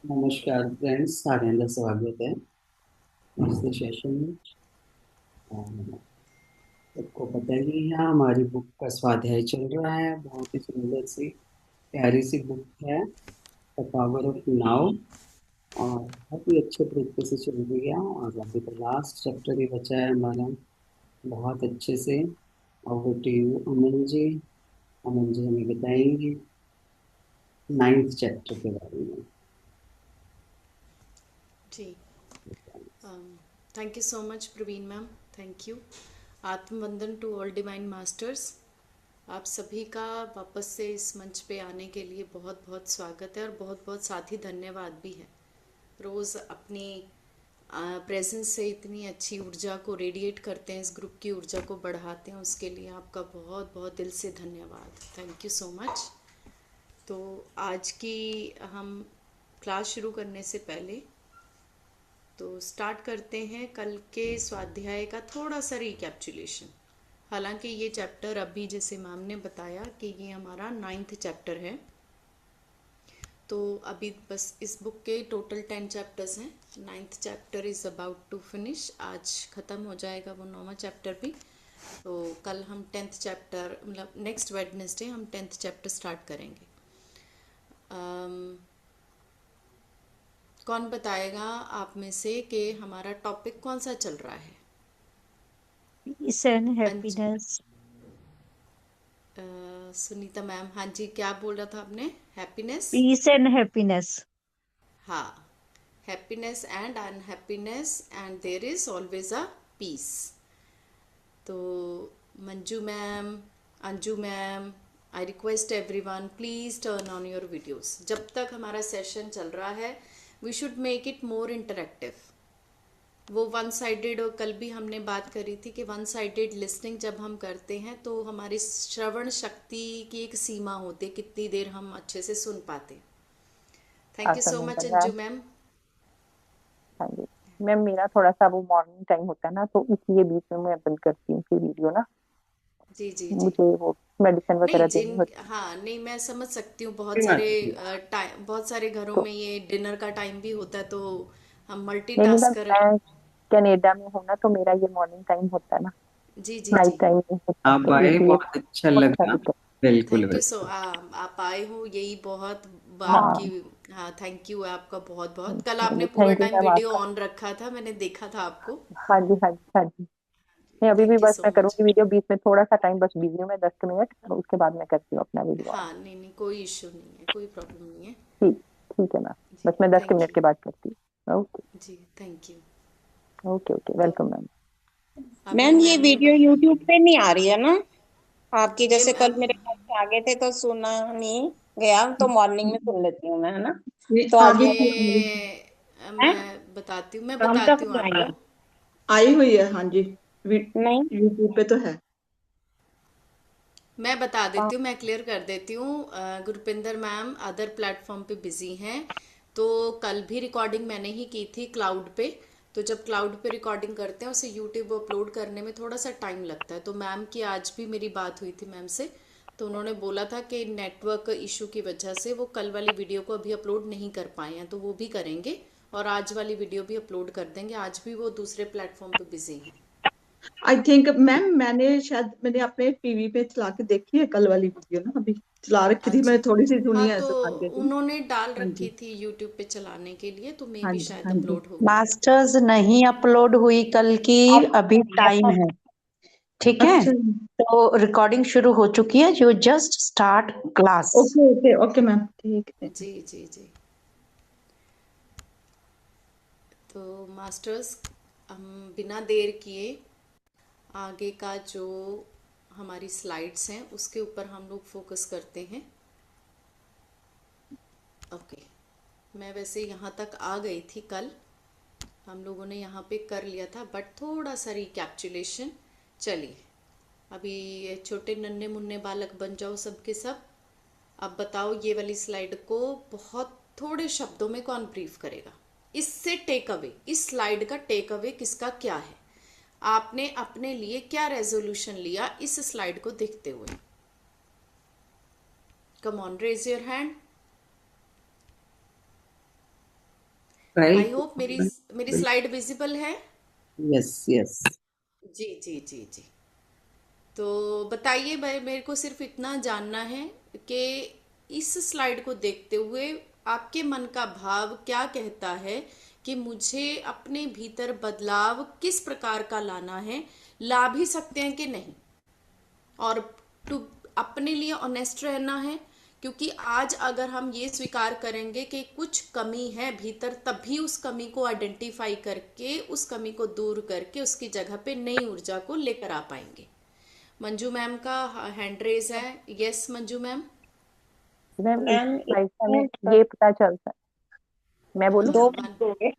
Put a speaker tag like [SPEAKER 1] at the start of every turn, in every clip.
[SPEAKER 1] नमस्कार फ्रेंड्स, सारेंद्र स्वागत है आज के सेशन में। और सबको पता ही है, हमारी बुक का स्वाध्याय चल रहा है। बहुत ही सुंदर सी प्यारी सी बुक है, द पावर ऑफ नाउ। और बहुत ही अच्छे तरीके से चल रही है, और अभी तो लास्ट चैप्टर ही बचा है हमारा। बहुत अच्छे से। Over to you Aman ji. Aman ji हमें बताएंगे नाइन्थ चैप्टर के बारे में।
[SPEAKER 2] जी। Thank you so much Praveen ma'am. Thank you. आत्मवंदन टू ऑल डिवाइन मास्टर्स। आप सभी का वापस से इस मंच पे आने के लिए बहुत बहुत स्वागत है और बहुत बहुत साथ ही धन्यवाद भी है। रोज़ अपनी प्रेजेंस से इतनी अच्छी ऊर्जा को रेडिएट करते हैं, इस ग्रुप की ऊर्जा को बढ़ाते हैं, उसके लिए आपका बहुत बहुत दिल से धन्यवाद। Thank you so much. तो आज की हम क्लास शुरू करने से पहले तो स्टार्ट करते हैं कल के स्वाध्याय का थोड़ा सा रिकैप्चुलेशन। हालांकि ये चैप्टर अभी जैसे मैम ने बताया कि ये हमारा नाइन्थ चैप्टर है, तो अभी बस इस बुक के टोटल 10 चैप्टर्स हैं। Ninth chapter is about to finish, आज ख़त्म हो जाएगा वो 9वां चैप्टर भी। तो कल हम 10th चैप्टर, मतलब नेक्स्ट वेडनेसडे हम 10th चैप्टर स्टार्ट करेंगे। कौन बताएगा आप में से कि हमारा टॉपिक कौन सा चल रहा है?
[SPEAKER 3] Peace and
[SPEAKER 2] अंज
[SPEAKER 3] happiness.
[SPEAKER 2] सुनीता मैम, हाँ जी, क्या बोल रहा था आपने? हैप्पीनेस।
[SPEAKER 3] Peace and happiness.
[SPEAKER 2] हाँ, happiness and unhappiness, and there is always a peace. तो Manju ma'am, Anju ma'am, I request everyone please turn on your videos. जब तक हमारा सेशन चल रहा है we should make it more interactive. वो वन साइडेड, और कल भी हमने बात करी थी कि वन साइडेड लिसनिंग जब हम करते हैं तो हमारी श्रवण शक्ति की एक सीमा होती है, कितनी देर हम अच्छे से सुन पाते। Thank you so much
[SPEAKER 4] ma'am.
[SPEAKER 2] Anju ma'am.
[SPEAKER 4] हाँ जी मैम, मेरा थोड़ा सा वो मॉर्निंग टाइम होता है ना, तो इसलिए बीच में मैं बंद करती हूँ फिर वीडियो ना।
[SPEAKER 2] जी जी जी।
[SPEAKER 4] मुझे वो मेडिसिन
[SPEAKER 2] नहीं
[SPEAKER 4] वगैरह देनी
[SPEAKER 2] जिन,
[SPEAKER 4] होती
[SPEAKER 2] हाँ नहीं, मैं समझ सकती हूँ, बहुत
[SPEAKER 1] कोई बात
[SPEAKER 2] सारे
[SPEAKER 1] नहीं।
[SPEAKER 2] टाइम, बहुत सारे घरों
[SPEAKER 4] तो
[SPEAKER 2] में ये डिनर का टाइम भी होता है, तो हम
[SPEAKER 4] नहीं नहीं मैम,
[SPEAKER 2] मल्टीटास्कर।
[SPEAKER 4] मैं कनाडा में हूँ ना, तो मेरा ये मॉर्निंग टाइम होता है ना,
[SPEAKER 2] जी जी
[SPEAKER 4] नाइट
[SPEAKER 2] जी।
[SPEAKER 4] टाइम नहीं होता,
[SPEAKER 1] आप
[SPEAKER 4] तो
[SPEAKER 1] आए,
[SPEAKER 4] इसलिए
[SPEAKER 1] बहुत अच्छा
[SPEAKER 4] थोड़ा सा
[SPEAKER 1] लगा।
[SPEAKER 4] दिक्कत।
[SPEAKER 1] बिल्कुल
[SPEAKER 2] थैंक यू
[SPEAKER 1] बिल्कुल।
[SPEAKER 2] सो, आप आए हो, यही बहुत
[SPEAKER 4] हाँ
[SPEAKER 2] आपकी। हाँ, थैंक यू आपका बहुत बहुत। कल
[SPEAKER 4] हाँ
[SPEAKER 2] आपने
[SPEAKER 4] जी,
[SPEAKER 2] पूरा
[SPEAKER 4] thank you
[SPEAKER 2] time
[SPEAKER 4] ma'am
[SPEAKER 2] video
[SPEAKER 4] आपका।
[SPEAKER 2] ऑन रखा था, मैंने देखा था आपको।
[SPEAKER 4] हाँ जी हाँ जी हाँ जी। नहीं अभी भी
[SPEAKER 2] थैंक यू
[SPEAKER 4] बस
[SPEAKER 2] सो
[SPEAKER 4] मैं
[SPEAKER 2] मच।
[SPEAKER 4] करूँगी वीडियो, बीच में थोड़ा सा टाइम बस बिजी हूँ मैं, 10 मिनट, और उसके बाद मैं करती हूँ अपना वीडियो ऑन।
[SPEAKER 2] हाँ नहीं नहीं, कोई इश्यू नहीं है, कोई प्रॉब्लम नहीं है।
[SPEAKER 4] ठीक, ठीक है मैम।
[SPEAKER 2] जी
[SPEAKER 4] बस मैं दस
[SPEAKER 2] थैंक
[SPEAKER 4] मिनट
[SPEAKER 2] यू।
[SPEAKER 4] के बाद करती हूँ। ओके।
[SPEAKER 2] जी थैंक यू।
[SPEAKER 4] ओके ओके,
[SPEAKER 2] तो
[SPEAKER 4] वेलकम मैम।
[SPEAKER 2] अभी
[SPEAKER 5] मैम ये
[SPEAKER 2] मैम ने
[SPEAKER 5] वीडियो यूट्यूब पे नहीं आ रही है ना आपकी?
[SPEAKER 2] ये
[SPEAKER 5] जैसे कल मेरे पास में आ गए थे तो सुना नहीं गया, तो मॉर्निंग में सुन लेती हूँ मैं, है ना?
[SPEAKER 6] ये
[SPEAKER 5] तो आज
[SPEAKER 6] आगे
[SPEAKER 5] मैं है
[SPEAKER 2] मैं बताती हूँ, मैं
[SPEAKER 5] शाम तक
[SPEAKER 2] बताती हूँ
[SPEAKER 5] नहीं आई
[SPEAKER 2] आपको।
[SPEAKER 5] है।
[SPEAKER 6] आई हुई है, हाँ जी।
[SPEAKER 5] नहीं।
[SPEAKER 6] यूट्यूब पे तो है।
[SPEAKER 2] मैं बता
[SPEAKER 5] हाँ।
[SPEAKER 2] देती हूँ, मैं क्लियर कर देती हूँ। गुरपिंदर मैम अदर प्लेटफॉर्म पे बिजी हैं, तो कल भी रिकॉर्डिंग मैंने ही की थी क्लाउड पे। तो जब क्लाउड पे रिकॉर्डिंग करते हैं उसे यूट्यूब अपलोड करने में थोड़ा सा टाइम लगता है। तो मैम की आज भी मेरी बात हुई थी मैम से, तो उन्होंने बोला था कि नेटवर्क इशू की वजह से वो कल वाली वीडियो को अभी अपलोड नहीं कर पाए हैं, तो वो भी करेंगे और आज वाली वीडियो भी अपलोड कर देंगे। आज भी वो दूसरे प्लेटफॉर्म पे बिजी हैं।
[SPEAKER 6] आई थिंक मैम, मैंने अपने टीवी पे चला के देखी है कल वाली वीडियो ना, अभी चला रखी थी,
[SPEAKER 2] अच्छा।
[SPEAKER 6] मैंने थोड़ी सी सुनी
[SPEAKER 2] हाँ
[SPEAKER 6] है
[SPEAKER 2] तो
[SPEAKER 6] आगे की।
[SPEAKER 2] उन्होंने डाल
[SPEAKER 6] हाँ
[SPEAKER 2] रखी
[SPEAKER 6] जी
[SPEAKER 2] थी यूट्यूब पे चलाने के लिए, तो मे
[SPEAKER 6] हाँ
[SPEAKER 2] भी
[SPEAKER 6] जी
[SPEAKER 2] शायद
[SPEAKER 6] हाँ जी।
[SPEAKER 2] अपलोड हो गई है।
[SPEAKER 3] मास्टर्स नहीं अपलोड हुई कल की, अभी टाइम है। ठीक है,
[SPEAKER 6] अच्छा।
[SPEAKER 3] तो रिकॉर्डिंग शुरू हो चुकी है, you just start class.
[SPEAKER 6] Okay okay okay ma'am, ठीक है।
[SPEAKER 2] जी जी जी। तो मास्टर्स, हम बिना देर किए आगे का जो हमारी स्लाइड्स हैं उसके ऊपर हम लोग फोकस करते हैं। ओके, मैं वैसे यहाँ तक आ गई थी कल, हम लोगों ने यहाँ पे कर लिया था, बट थोड़ा सा रिकैप्चुलेशन। चलिए, अभी ये छोटे नन्हे मुन्ने बालक बन जाओ सबके सब। अब बताओ, ये वाली स्लाइड को बहुत थोड़े शब्दों में कौन ब्रीफ करेगा? इससे टेक अवे, इस स्लाइड का टेक अवे किसका क्या है? आपने अपने लिए क्या रेजोल्यूशन लिया इस स्लाइड को देखते हुए? Come on, raise your hand. I hope मेरी मेरी स्लाइड विजिबल है।
[SPEAKER 1] Yes yes.
[SPEAKER 2] जी जी जी जी। तो बताइए, भाई मेरे को सिर्फ इतना जानना है कि इस स्लाइड को देखते हुए आपके मन का भाव क्या कहता है कि मुझे अपने भीतर बदलाव किस प्रकार का लाना है, ला भी सकते हैं कि नहीं, और टू अपने लिए ऑनेस्ट रहना है। क्योंकि आज अगर हम ये स्वीकार करेंगे कि कुछ कमी है भीतर, तभी उस कमी को आइडेंटिफाई करके उस कमी को दूर करके उसकी जगह पे नई ऊर्जा को लेकर आ पाएंगे। मंजू मैम का हैंड रेज है। Yes Manju ma'am.
[SPEAKER 4] मैम इस
[SPEAKER 5] मैम
[SPEAKER 4] स्लाइड से हमें
[SPEAKER 5] इसमें
[SPEAKER 4] ये पता चलता है, मैं बोलूँ?
[SPEAKER 5] दो
[SPEAKER 2] वन
[SPEAKER 5] मिनट हो गए।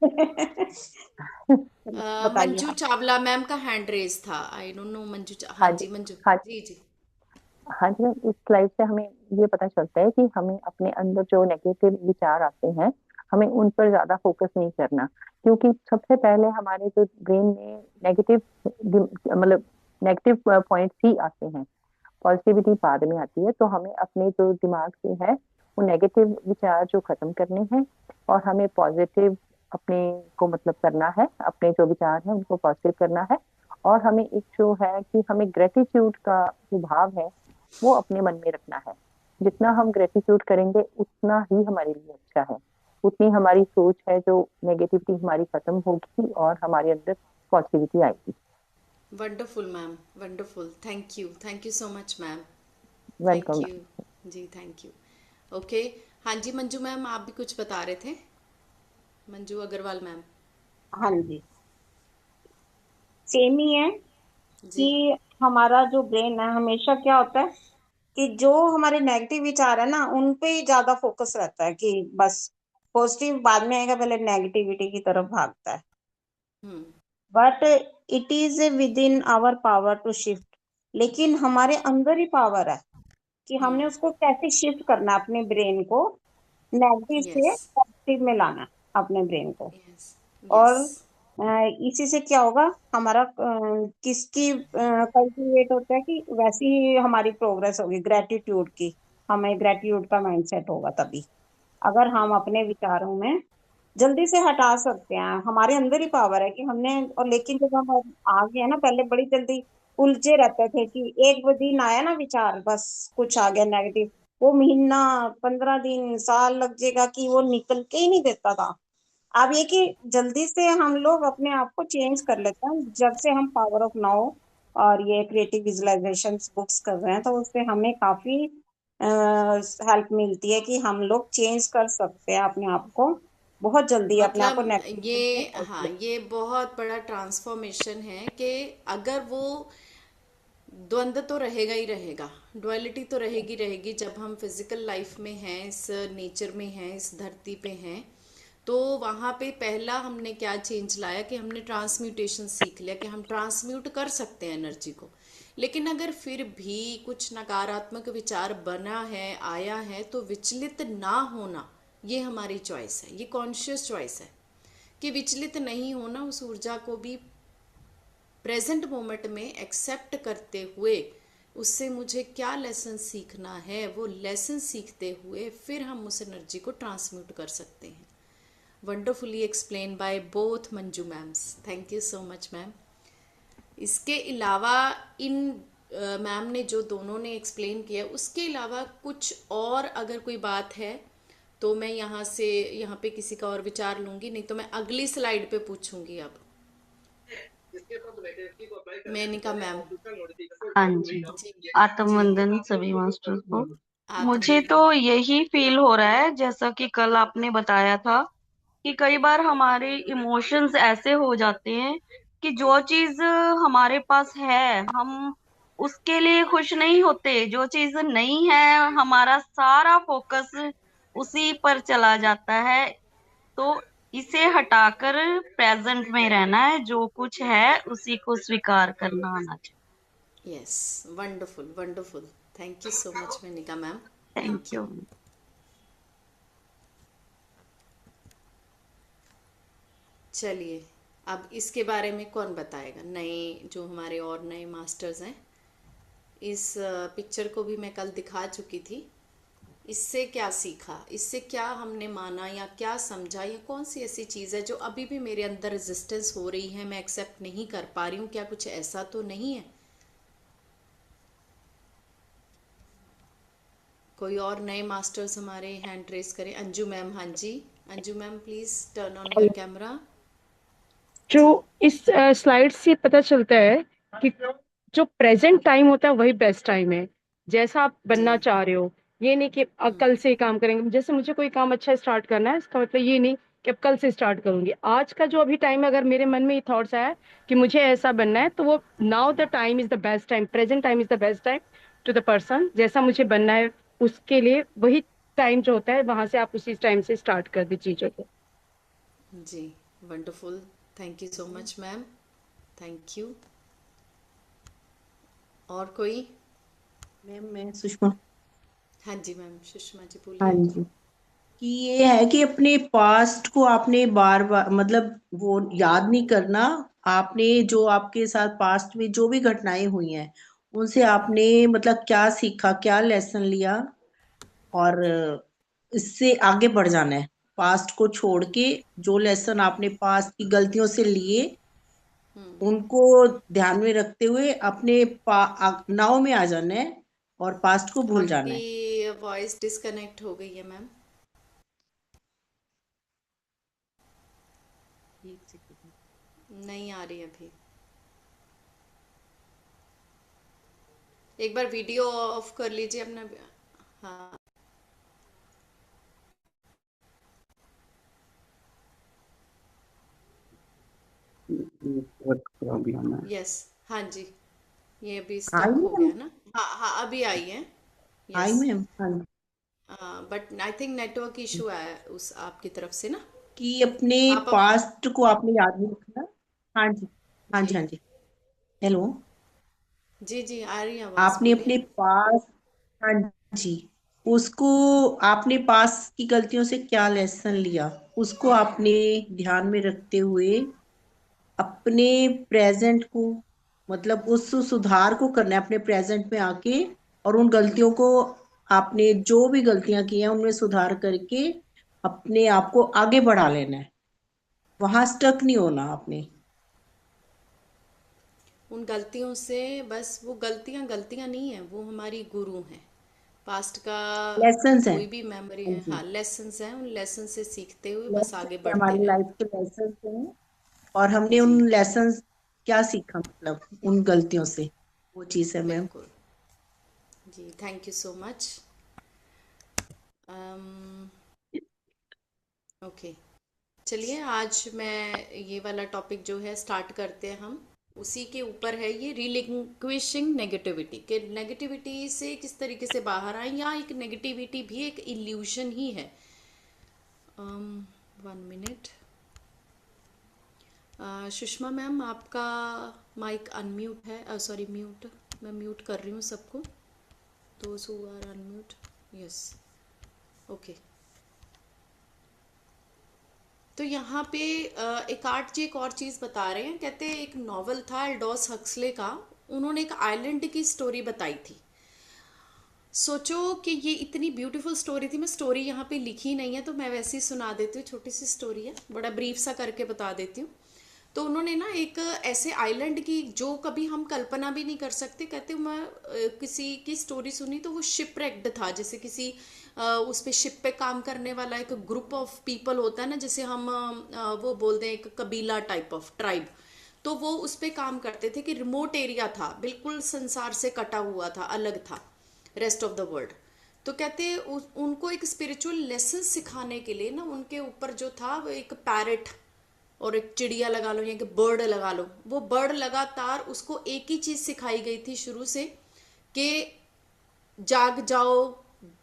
[SPEAKER 5] बताइए
[SPEAKER 2] मंजू
[SPEAKER 5] आप।
[SPEAKER 2] चावला मैम का हैंड रेज था। आई डोंट नो हाँ
[SPEAKER 4] हाँ जी,
[SPEAKER 2] जी मंजू।
[SPEAKER 4] हाँ
[SPEAKER 2] जी जी।
[SPEAKER 4] हाँ जी मैम, इस स्लाइड से हमें ये पता चलता है कि हमें अपने अंदर जो नेगेटिव विचार आते हैं, हमें उन पर ज्यादा फोकस नहीं करना। क्योंकि सबसे पहले हमारे जो ब्रेन में नेगेटिव मतलब नेगेटिव पॉइंट्स ही आते हैं, पॉजिटिविटी बाद में आती है। तो हमें अपने जो दिमाग से है वो नेगेटिव विचार जो खत्म करने हैं, और हमें पॉजिटिव अपने को मतलब करना है, अपने जो विचार हैं उनको पॉजिटिव करना है। और हमें एक जो है कि हमें ग्रेटिट्यूड का जो भाव है वो अपने मन में रखना है। जितना हम ग्रेटिट्यूड करेंगे उतना ही हमारे लिए अच्छा है, उतनी हमारी सोच है जो नेगेटिविटी हमारी खत्म होगी और हमारे अंदर पॉजिटिविटी आएगी।
[SPEAKER 2] Wonderful ma'am, wonderful. Thank you so much ma'am. Thank
[SPEAKER 4] welcome.
[SPEAKER 2] You. जी थैंक यू। ओके। हाँ जी मंजू मैम, आप भी कुछ बता रहे थे। मंजू अग्रवाल मैम।
[SPEAKER 5] हाँ जी, सेम ही है
[SPEAKER 2] जी।
[SPEAKER 5] कि हमारा जो ब्रेन है हमेशा क्या होता है कि जो हमारे नेगेटिव विचार है ना उन पे ही ज्यादा फोकस रहता है, कि बस पॉजिटिव बाद में आएगा, पहले नेगेटिविटी की तरफ भागता है।
[SPEAKER 2] Hmm.
[SPEAKER 5] But it is within our power to shift. लेकिन हमारे अंदर ही पावर है कि हमने उसको कैसे शिफ्ट करना है, अपने ब्रेन को नेगेटिव
[SPEAKER 2] यस
[SPEAKER 5] से पॉजिटिव में लाना है अपने ब्रेन को।
[SPEAKER 2] यस
[SPEAKER 5] और
[SPEAKER 2] यस।
[SPEAKER 5] इसी से क्या होगा, हमारा किसकी कल्टीवेट होता है कि वैसी ही हमारी प्रोग्रेस होगी, ग्रेटिट्यूड की। हमें ग्रेटिट्यूड का माइंडसेट होगा तभी, अगर हम अपने विचारों में जल्दी से हटा सकते हैं। हमारे अंदर ही पावर है कि हमने, और लेकिन जब हम आ गए ना, पहले बड़ी जल्दी उलझे रहते थे कि एक वो दिन आया ना विचार, बस कुछ आ गया नेगेटिव, वो महीना 15 दिन साल लग जाएगा कि वो निकल के ही नहीं देता था। अब ये कि जल्दी से हम लोग अपने आप को चेंज कर लेते हैं जब से हम पावर ऑफ नाउ और ये क्रिएटिव विजुअलाइजेशन बुक्स कर रहे हैं, तो उससे हमें काफी हेल्प मिलती है कि हम लोग चेंज कर सकते हैं अपने आप को बहुत जल्दी, अपने आप को
[SPEAKER 2] मतलब
[SPEAKER 5] नेगेटिव से
[SPEAKER 2] ये, हाँ,
[SPEAKER 5] positive।
[SPEAKER 2] ये बहुत बड़ा ट्रांसफॉर्मेशन है कि अगर वो द्वंद्व तो रहेगा ही रहेगा, डुअलिटी तो रहेगी रहेगी जब हम फिजिकल लाइफ में हैं, इस नेचर में हैं, इस धरती पे हैं। तो वहाँ पे पहला हमने क्या चेंज लाया कि हमने ट्रांसम्यूटेशन सीख लिया कि हम ट्रांसम्यूट कर सकते हैं एनर्जी को। लेकिन अगर फिर भी कुछ नकारात्मक विचार बना है, आया है, तो विचलित ना होना, ये हमारी चॉइस है, ये कॉन्शियस चॉइस है कि विचलित नहीं होना, उस ऊर्जा को भी प्रेजेंट मोमेंट में एक्सेप्ट करते हुए उससे मुझे क्या लेसन सीखना है, वो लेसन सीखते हुए फिर हम उस एनर्जी को ट्रांसम्यूट कर सकते हैं। Wonderfully explain by both Manju ma'am's. Thank you so much ma'am. इसके अलावा इन मैम ने जो दोनों ने एक्सप्लेन किया, उसके अलावा कुछ और अगर कोई बात है तो मैं यहाँ पे किसी का और विचार लूंगी, नहीं तो मैं अगली स्लाइड पे पूछूंगी। अब मेनिका मैम।
[SPEAKER 3] हाँ जी,
[SPEAKER 2] जी जी।
[SPEAKER 3] आत्मवंदन सभी मास्टर्स को। मुझे तो
[SPEAKER 2] आत्मवंदन।
[SPEAKER 3] यही फील हो रहा है, जैसा कि कल आपने बताया था, कि कई बार हमारे इमोशंस ऐसे हो जाते हैं कि जो चीज हमारे पास है हम उसके लिए खुश नहीं होते, जो चीज नहीं है हमारा सारा फोकस उसी पर चला जाता है। तो इसे हटाकर प्रेजेंट में रहना है, जो कुछ है उसी को स्वीकार करना आना चाहिए।
[SPEAKER 2] Yes, wonderful wonderful. Thank you so much Menika ma'am.
[SPEAKER 3] Thank
[SPEAKER 2] thank you.
[SPEAKER 3] You.
[SPEAKER 2] चलिए, अब इसके बारे में कौन बताएगा, नए जो हमारे और नए मास्टर्स हैं। इस पिक्चर को भी मैं कल दिखा चुकी थी। इससे क्या सीखा, इससे क्या हमने माना या क्या समझा, या कौन सी ऐसी चीज़ है जो अभी भी मेरे अंदर रेजिस्टेंस हो रही है, मैं एक्सेप्ट नहीं कर पा रही हूँ, क्या कुछ ऐसा तो नहीं है? कोई और नए मास्टर्स हमारे हैंड रेस करें। अंजू मैम, हाँ जी, Anju ma'am please turn on your camera.
[SPEAKER 7] जो
[SPEAKER 2] जी।
[SPEAKER 7] इस स्लाइड से पता चलता है कि जो प्रेजेंट टाइम होता है वही बेस्ट टाइम है, जैसा आप
[SPEAKER 2] जी।
[SPEAKER 7] बनना चाह रहे हो। ये नहीं कि अब कल से ही काम करेंगे, जैसे मुझे कोई काम अच्छा स्टार्ट करना है, इसका मतलब ये नहीं कि अब कल से स्टार्ट करूंगी। आज का जो अभी टाइम है, अगर मेरे मन में ये थॉट्स आया कि मुझे ऐसा बनना है, तो वो now the time is the best time, present time is the best time to the person, जैसा मुझे बनना है उसके लिए वही टाइम जो होता है, वहां से आप उसी टाइम से स्टार्ट कर दी चीजों को।
[SPEAKER 2] जी, wonderful, thank you so much ma'am, thank you. और कोई?
[SPEAKER 8] मैम मैं सुषमा।
[SPEAKER 2] हाँ जी मैम, सुषमा जी
[SPEAKER 8] हाँ
[SPEAKER 2] बोलिए।
[SPEAKER 8] जी। कि ये है कि अपने पास्ट को आपने बार बार मतलब वो याद नहीं करना। आपने जो आपके साथ पास्ट में जो भी घटनाएं हुई हैं उनसे आपने मतलब क्या सीखा, क्या लेसन लिया, और इससे आगे बढ़ जाना है। पास्ट को छोड़ के जो लेसन आपने पास्ट की गलतियों से लिए उनको ध्यान में रखते हुए अपने नाव में आ जाना है और पास्ट को भूल जाना
[SPEAKER 2] आपकी
[SPEAKER 8] है।
[SPEAKER 2] वॉइस डिस्कनेक्ट हो गई है मैम।
[SPEAKER 8] एक सेकंड।
[SPEAKER 2] नहीं आ रही अभी। एक बार वीडियो ऑफ कर लीजिए अपना। हाँ।
[SPEAKER 1] नेटवर्क प्रॉब्लम है।
[SPEAKER 2] यस। हाँ जी, ये अभी
[SPEAKER 8] आई
[SPEAKER 2] स्टक हो
[SPEAKER 8] मैम।
[SPEAKER 2] गया ना। हाँ हाँ, अभी आई है।
[SPEAKER 8] I
[SPEAKER 2] yes.
[SPEAKER 8] मैम। हाँ जी।
[SPEAKER 2] But I think network issue आया उस आपकी तरफ से ना।
[SPEAKER 8] कि अपने
[SPEAKER 2] आप
[SPEAKER 8] पास्ट को आपने याद नहीं रखना। हाँ जी। हाँ
[SPEAKER 2] जी
[SPEAKER 8] जी। हाँ जी। हेलो।
[SPEAKER 2] जी जी, आ रही है आवाज़,
[SPEAKER 8] आपने
[SPEAKER 2] बोलिए।
[SPEAKER 8] अपने पास्ट, हाँ जी, उसको आपने पास्ट की गलतियों से क्या लेसन लिया उसको आपने ध्यान में रखते हुए अपने प्रेजेंट को मतलब उस सुधार को करना है अपने प्रेजेंट में आके। और उन गलतियों को आपने जो भी गलतियां की हैं उनमें सुधार करके अपने आप को आगे बढ़ा लेना है। वहां स्टक नहीं होना आपने।
[SPEAKER 2] उन गलतियों से, बस वो गलतियां गलतियां नहीं है, वो हमारी गुरु हैं। पास्ट का
[SPEAKER 8] लेसन्स हैं।
[SPEAKER 2] कोई भी मेमोरी
[SPEAKER 8] हाँ
[SPEAKER 2] है,
[SPEAKER 8] जी।
[SPEAKER 2] हाँ, लेसन्स हैं, उन लेसन से सीखते हुए बस
[SPEAKER 8] लेसन्स
[SPEAKER 2] आगे
[SPEAKER 8] हैं,
[SPEAKER 2] बढ़ते
[SPEAKER 8] हमारी
[SPEAKER 2] रहना।
[SPEAKER 8] लाइफ के लेसन्स हैं। और हमने
[SPEAKER 2] जी,
[SPEAKER 8] उन लेसन्स क्या सीखा मतलब उन गलतियों से, वो चीज है मैम।
[SPEAKER 2] बिल्कुल। जी, thank you so much. Okay, चलिए आज मैं ये वाला टॉपिक जो है स्टार्ट करते हैं हम। उसी के ऊपर है ये, रिलिंक्विशिंग नेगेटिविटी, के नेगेटिविटी से किस तरीके से बाहर आए, या एक नेगेटिविटी भी एक इल्यूशन ही है। 1 मिनट। सुषमा मैम, आपका माइक अनम्यूट है, सॉरी म्यूट। मैं म्यूट कर रही हूँ सबको, those who are unmute. Yes, okay. तो यहाँ पे एक आर्ट जी एक और चीज़ बता रहे हैं, कहते हैं एक नॉवल था एल्डोस हक्सले का, उन्होंने एक आइलैंड की स्टोरी बताई थी। सोचो कि ये इतनी ब्यूटीफुल स्टोरी थी, मैं स्टोरी यहाँ पे लिखी नहीं है तो मैं वैसे ही सुना देती हूँ, छोटी सी स्टोरी है, बड़ा ब्रीफ सा करके बता देती हूँ। तो उन्होंने ना एक ऐसे आइलैंड की जो कभी हम कल्पना भी नहीं कर सकते, कहते मैं किसी की स्टोरी सुनी तो वो शिपरेक्ड था, जैसे किसी उस पे शिप पे काम करने वाला एक ग्रुप ऑफ पीपल होता है ना, जैसे हम वो बोलते हैं एक कबीला टाइप ऑफ ट्राइब। तो वो उस पे काम करते थे कि रिमोट एरिया था, बिल्कुल संसार से कटा हुआ था, अलग था रेस्ट ऑफ द वर्ल्ड। तो कहते उनको एक स्पिरिचुअल लेसन सिखाने के लिए ना, उनके ऊपर जो था वो एक पैरेट और एक चिड़िया लगा लो या एक बर्ड लगा लो, वो बर्ड लगातार उसको एक ही चीज सिखाई गई थी शुरू से, कि जाग जाओ,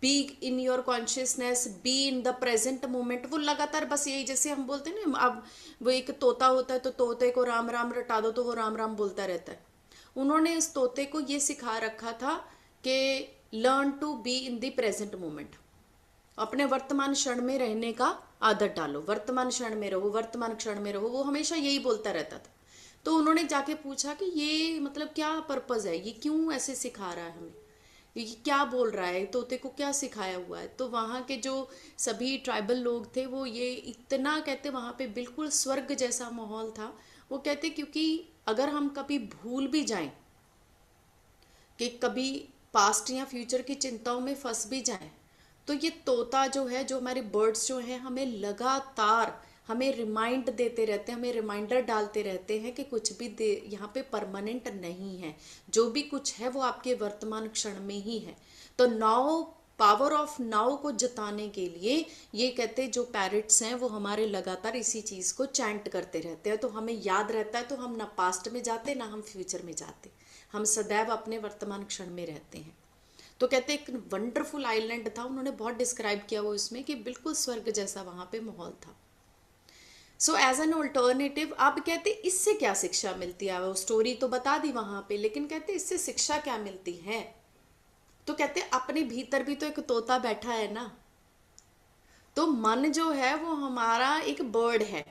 [SPEAKER 2] be in your consciousness, B in the present moment. वो लगातार बस यही, जैसे हम बोलते हैं ना, अब वो एक तोता होता है तो तोते को राम राम रटा दो तो वो राम राम बोलता रहता है। उन्होंने इस तोते को ये सिखा रखा था कि learn to be in the present moment, अपने वर्तमान क्षण में रहने का आदत डालो, वर्तमान क्षण में रहो, वर्तमान क्षण में रहो, वो हमेशा यही बोलता रहता था। तो उन्होंने जाके पूछा कि ये मतलब क्या पर्पज है, ये क्यों ऐसे सिखा रहा है हमें। ये क्या बोल रहा है, तोते को क्या सिखाया हुआ है। तो वहाँ के जो सभी ट्राइबल लोग थे वो ये इतना कहते, वहाँ पे बिल्कुल स्वर्ग जैसा माहौल था। वो कहते क्योंकि अगर हम कभी भूल भी जाएं कि कभी पास्ट या फ्यूचर की चिंताओं में फंस भी जाएं, तो ये तोता जो है, जो हमारे बर्ड्स जो हैं, हमें लगातार हमें रिमाइंड देते रहते हैं, हमें रिमाइंडर डालते रहते हैं कि कुछ भी यहाँ पे परमानेंट नहीं है, जो भी कुछ है वो आपके वर्तमान क्षण में ही है। तो नाउ पावर ऑफ नाउ को जताने के लिए ये कहते जो पैरट्स हैं वो हमारे लगातार इसी चीज़ को चैंट करते रहते हैं, तो हमें याद रहता है, तो हम ना पास्ट में जाते ना हम फ्यूचर में जाते, हम सदैव अपने वर्तमान क्षण में रहते हैं। तो कहते एक वंडरफुल आइलैंड था, उन्होंने बहुत डिस्क्राइब किया वो इसमें कि बिल्कुल स्वर्ग जैसा वहाँ पे माहौल था। सो एज एन ऑल्टरनेटिव अब कहते इससे क्या शिक्षा मिलती है, वो स्टोरी तो बता दी वहाँ पे, लेकिन कहते इससे शिक्षा क्या मिलती है। तो कहते अपने भीतर भी तो एक तोता बैठा है ना, तो मन जो है वो हमारा एक बर्ड है।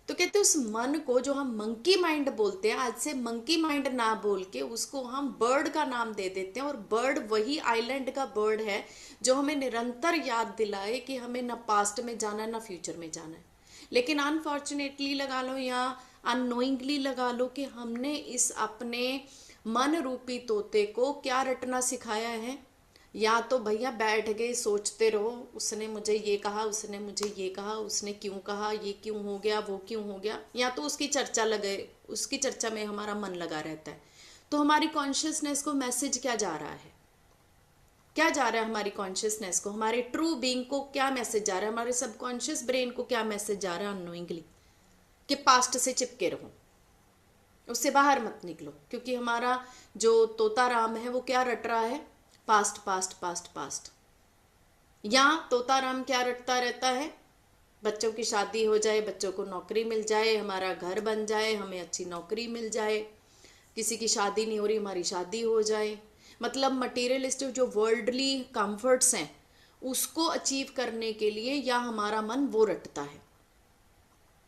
[SPEAKER 2] तो कहते उस मन को जो हम मंकी माइंड बोलते हैं, आज से मंकी माइंड ना बोल के उसको हम बर्ड का नाम दे देते हैं, और बर्ड वही आइलैंड का बर्ड है जो हमें निरंतर याद दिलाए कि हमें ना पास्ट में जाना है ना फ्यूचर में जाना है। लेकिन अनफॉर्चुनेटली लगा लो या अननोइंगली लगा लो कि हमने इस अपने मन रूपी तोते को क्या रटना सिखाया है, या तो भैया बैठ गए सोचते रहो, उसने मुझे ये कहा, उसने मुझे ये कहा, उसने क्यों कहा, ये क्यों हो गया, वो क्यों हो गया, या तो उसकी चर्चा लगे, उसकी चर्चा में हमारा मन लगा रहता है। तो हमारी कॉन्शियसनेस को मैसेज क्या जा रहा है, क्या जा रहा है हमारी कॉन्शियसनेस को, हमारे ट्रू बीइंग को क्या मैसेज जा रहा है, हमारे सबकॉन्शियस ब्रेन को क्या मैसेज जा रहा है अननोइंगली, कि पास्ट से चिपके रहो, उससे बाहर मत निकलो। क्योंकि हमारा जो तोता राम है वो क्या रट रहा है, पास्ट पास्ट पास्ट पास्ट। या तोता राम क्या रटता रहता है, बच्चों की शादी हो जाए, बच्चों को नौकरी मिल जाए, हमारा घर बन जाए, हमें अच्छी नौकरी मिल जाए, किसी की शादी नहीं हो रही हमारी शादी हो जाए, मतलब मटीरियलिस्टिक जो वर्ल्डली कंफर्ट्स हैं उसको अचीव करने के लिए या हमारा मन वो रटता है।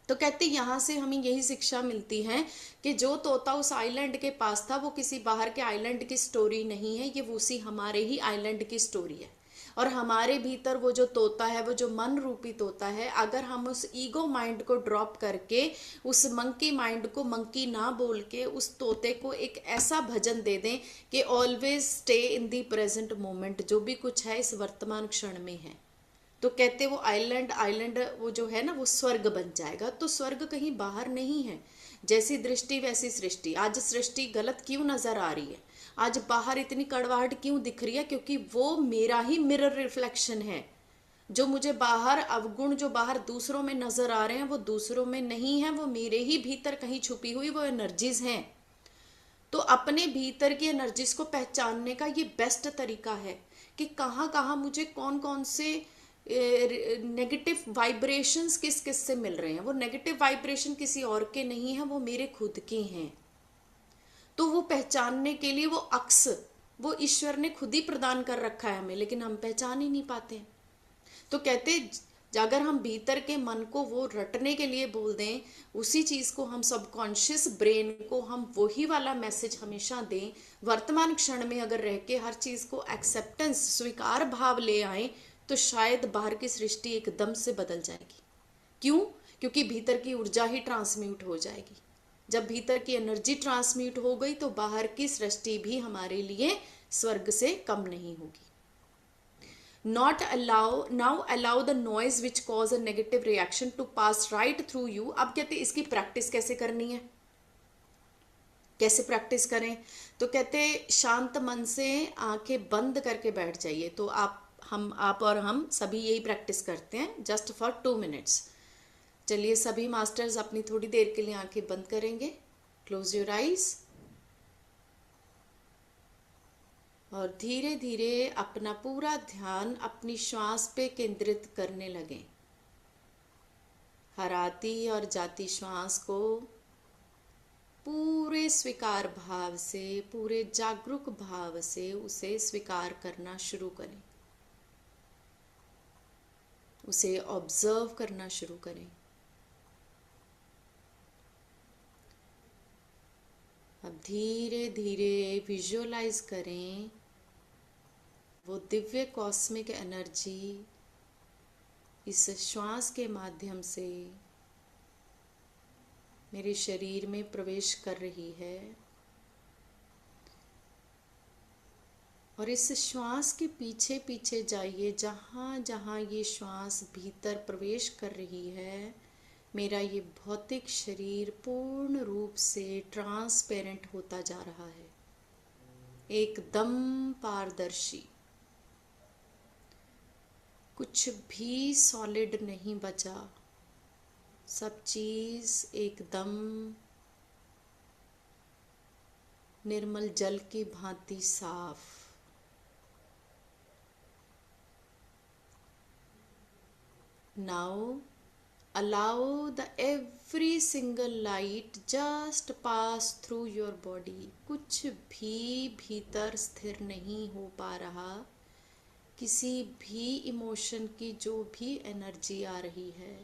[SPEAKER 2] तो कहते यहाँ से हमें यही शिक्षा मिलती है कि जो तोता उस आइलैंड के पास था वो किसी बाहर के आइलैंड की स्टोरी नहीं है, ये उसी हमारे ही आइलैंड की स्टोरी है। और हमारे भीतर वो जो तोता है, वो जो मन रूपी तोता है, अगर हम उस ईगो माइंड को ड्रॉप करके उस मंकी माइंड को मंकी ना बोल के उस तोते को एक ऐसा भजन दे दें कि always stay in the present moment, जो भी कुछ है इस वर्तमान क्षण में है, तो कहते वो आइलैंड वो जो है ना वो स्वर्ग बन जाएगा। तो स्वर्ग कहीं बाहर नहीं है, जैसी दृष्टि वैसी सृष्टि। आज सृष्टि गलत क्यों नजर आ रही है, आज बाहर इतनी कड़वाहट क्यों दिख रही है, क्योंकि वो मेरा ही मिरर रिफ्लेक्शन है। जो मुझे बाहर अवगुण जो बाहर दूसरों में नजर आ रहे हैं वो दूसरों में नहीं है, वो मेरे ही भीतर कहीं छुपी हुई वो एनर्जीज हैं। तो अपने भीतर की एनर्जीज को पहचानने का ये बेस्ट तरीका है कि कहाँ कहाँ मुझे कौन कौन से नेगेटिव वाइब्रेशंस किस किस से मिल रहे हैं। वो नेगेटिव वाइब्रेशन किसी और के नहीं है, वो मेरे खुद के हैं। तो वो पहचानने के लिए वो अक्स वो ईश्वर ने खुद ही प्रदान कर रखा है हमें, लेकिन हम पहचान ही नहीं पाते हैं। तो कहते अगर हम भीतर के मन को वो रटने के लिए बोल दें, उसी चीज़ को हम सबकॉन्शियस ब्रेन को हम वही वाला मैसेज हमेशा दें, वर्तमान क्षण में अगर रह के हर चीज़ को एक्सेप्टेंस स्वीकार भाव ले आए, तो शायद बाहर की सृष्टि एकदम से बदल जाएगी। क्यों? क्योंकि भीतर की ऊर्जा ही ट्रांसम्यूट हो जाएगी। जब भीतर की एनर्जी ट्रांसम्यूट हो गई तो बाहर की सृष्टि भी हमारे लिए स्वर्ग से कम नहीं होगी। Not allow now allow the noise which cause a negative reaction to pass right through you। अब कहते इसकी प्रैक्टिस कैसे करनी है, कैसे प्रैक्टिस करें? तो कहते शांत मन से आंखें बंद करके बैठ जाइए। तो आप और हम सभी यही प्रैक्टिस करते हैं जस्ट फॉर 2 मिनट्स। चलिए सभी मास्टर्स अपनी थोड़ी देर के लिए आंखें बंद करेंगे। क्लोज योर आईज और धीरे धीरे अपना पूरा ध्यान अपनी श्वास पे केंद्रित करने लगें। हर आती और जाती श्वास को पूरे स्वीकार भाव से, पूरे जागरूक भाव से उसे स्वीकार करना शुरू करें, उसे ऑब्जर्व करना शुरू करें। अब धीरे धीरे विजुअलाइज करें वो दिव्य कॉस्मिक एनर्जी इस श्वास के माध्यम से मेरे शरीर में प्रवेश कर रही है और इस श्वास के पीछे पीछे जाइए। जहाँ जहाँ ये श्वास भीतर प्रवेश कर रही है, मेरा ये भौतिक शरीर पूर्ण रूप से ट्रांसपेरेंट होता जा रहा है, एकदम पारदर्शी। कुछ भी सॉलिड नहीं बचा, सब चीज एकदम निर्मल जल की भांति साफ। Now allow the every single light just pass through your body. कुछ भी भीतर स्थिर नहीं हो पा रहा, किसी भी इमोशन की जो भी एनर्जी आ रही है,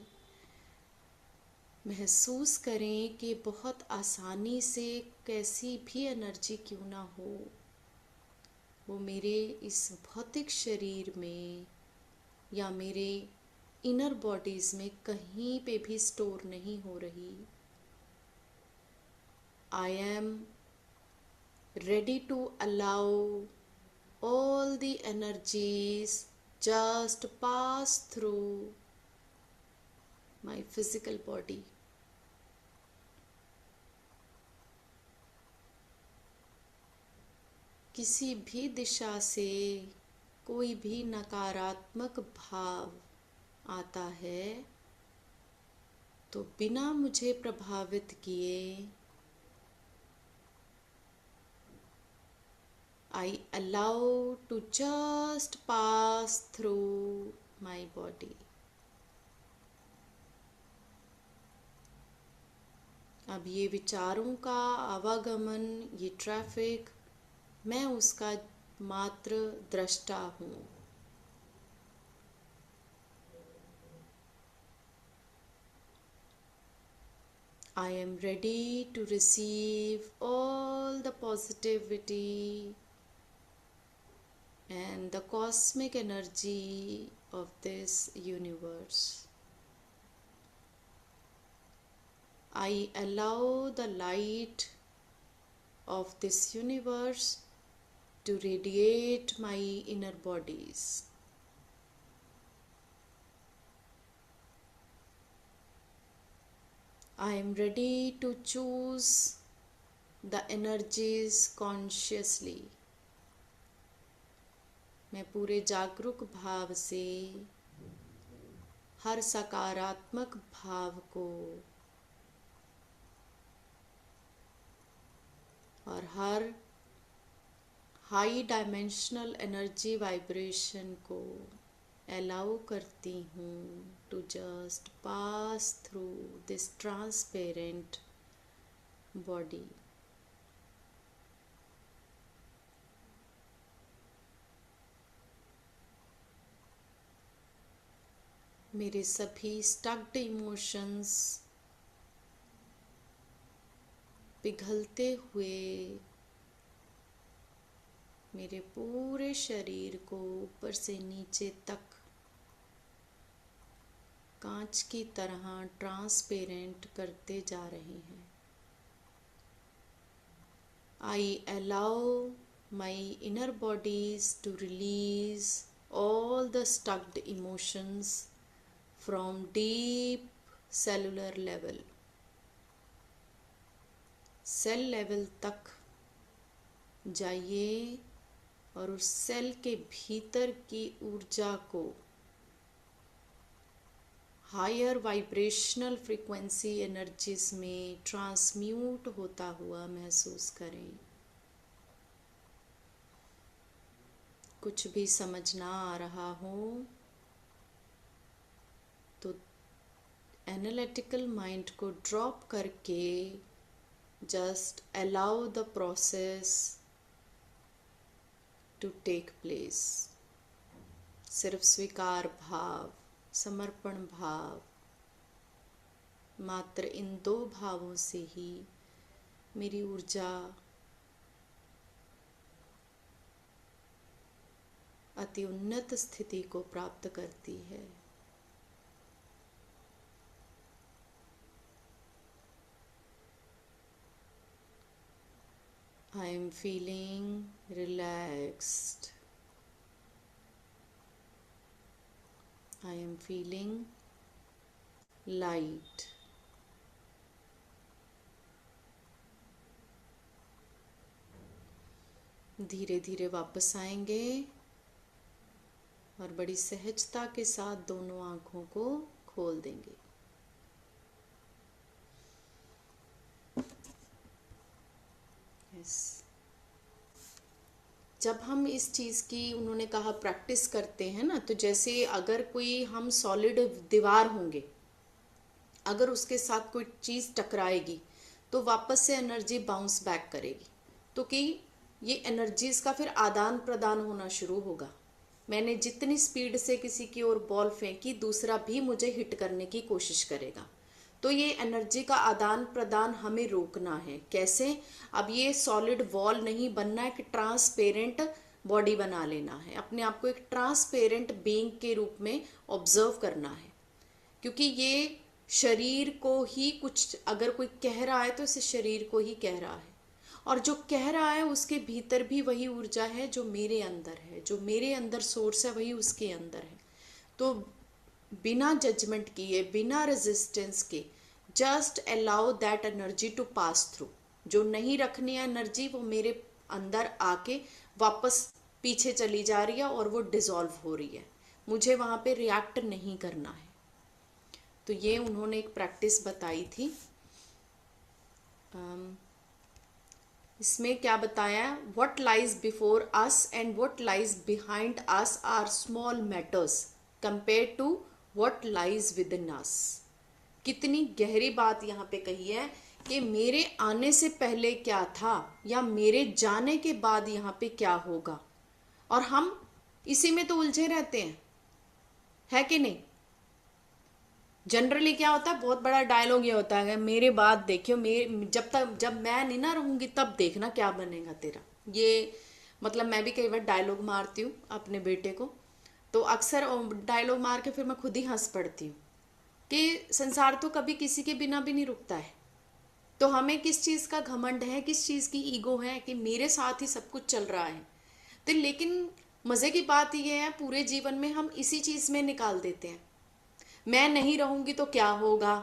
[SPEAKER 2] महसूस करें कि बहुत आसानी से कैसी भी एनर्जी क्यों ना हो, वो मेरे इस भौतिक शरीर में या मेरे इनर बॉडीज में कहीं पे भी स्टोर नहीं हो रही। I am ready to allow all the energies just pass through my physical body. किसी भी दिशा से कोई भी नकारात्मक भाव आता है तो बिना मुझे प्रभावित किए I allow to just pass through my body. अब ये विचारों का आवागमन, ये ट्रैफिक, मैं उसका मात्र दृष्टा हूँ। I am ready to receive all the positivity and the cosmic energy of this universe. I allow the light of this universe to radiate my inner bodies. I am ready to choose the energies consciously. मैं पूरे जागरूक भाव से हर सकारात्मक भाव को और हर हाई डायमेंशनल एनर्जी वाइब्रेशन को अलाउ करती हूँ to just pass through this transparent body. मेरे सभी स्टक्ड इमोशंस पिघलते हुए मेरे पूरे शरीर को ऊपर से नीचे तक कांच की तरह ट्रांसपेरेंट करते जा रहे हैं। I allow my inner bodies to release all the stuck emotions from deep cellular level. Cell level तक जाइए और उस सेल के भीतर की ऊर्जा को हायर वाइब्रेशनल फ्रीक्वेंसी एनर्जीज में ट्रांसम्यूट होता हुआ महसूस करें। कुछ भी समझ ना आ रहा हो तो एनालिटिकल माइंड को ड्रॉप करके just allow the process to take place. सिर्फ स्वीकार भाव, समर्पण भाव, मात्र इन दो भावों से ही मेरी ऊर्जा अति उन्नत स्थिति को प्राप्त करती है। I am feeling relaxed. I am feeling light. धीरे धीरे वापस आएंगे और बड़ी सहजता के साथ दोनों आंखों को खोल देंगे। जब हम इस चीज़ की, उन्होंने कहा, प्रैक्टिस करते हैं ना, तो जैसे अगर कोई हम सॉलिड दीवार होंगे, अगर उसके साथ कोई चीज़ टकराएगी तो वापस से एनर्जी बाउंस बैक करेगी, तो कि ये एनर्जीज का फिर आदान प्रदान होना शुरू होगा। मैंने जितनी स्पीड से किसी की ओर बॉल फेंकी, दूसरा भी मुझे हिट करने की कोशिश करेगा। तो ये एनर्जी का आदान प्रदान हमें रोकना है। कैसे? अब ये सॉलिड वॉल नहीं बनना है कि ट्रांसपेरेंट बॉडी बना लेना है। अपने आप को एक ट्रांसपेरेंट बीइंग के रूप में ऑब्जर्व करना है, क्योंकि ये शरीर को ही कुछ अगर कोई कह रहा है तो इसे शरीर को ही कह रहा है, और जो कह रहा है उसके भीतर भी वही ऊर्जा है जो मेरे अंदर है, जो मेरे अंदर सोर्स है वही उसके अंदर है। तो बिना जजमेंट किए, बिना रेजिस्टेंस के, just allow that energy to pass through. जो नहीं रखनी है एनर्जी, वो मेरे अंदर आके वापस पीछे चली जा रही है और वो डिसॉल्व हो रही है। मुझे वहाँ पे रिएक्ट नहीं करना है। तो ये उन्होंने एक प्रैक्टिस बताई थी। इसमें क्या बताया? What lies before us and what lies behind us are small matters compare to what lies within us. कितनी गहरी बात यहाँ पे कही है कि मेरे आने से पहले क्या था या मेरे जाने के बाद यहाँ पे क्या होगा, और हम इसी में तो उलझे रहते हैं, है कि नहीं? जनरली क्या होता है, बहुत बड़ा डायलॉग ये होता है, मेरे बाद देखियो, जब मैं नहीं ना रहूंगी तब देखना क्या बनेगा तेरा। ये मतलब मैं भी कई बार डायलॉग मारती हूँ अपने बेटे को, तो अक्सर डायलॉग मार के फिर मैं खुद ही हंस पड़ती हूँ कि संसार तो कभी किसी के बिना भी नहीं रुकता है। तो हमें किस चीज़ का घमंड है, किस चीज़ की ईगो है कि मेरे साथ ही सब कुछ चल रहा है। तो लेकिन मज़े की बात यह है, पूरे जीवन में हम इसी चीज़ में निकाल देते हैं। मैं नहीं रहूंगी तो क्या होगा,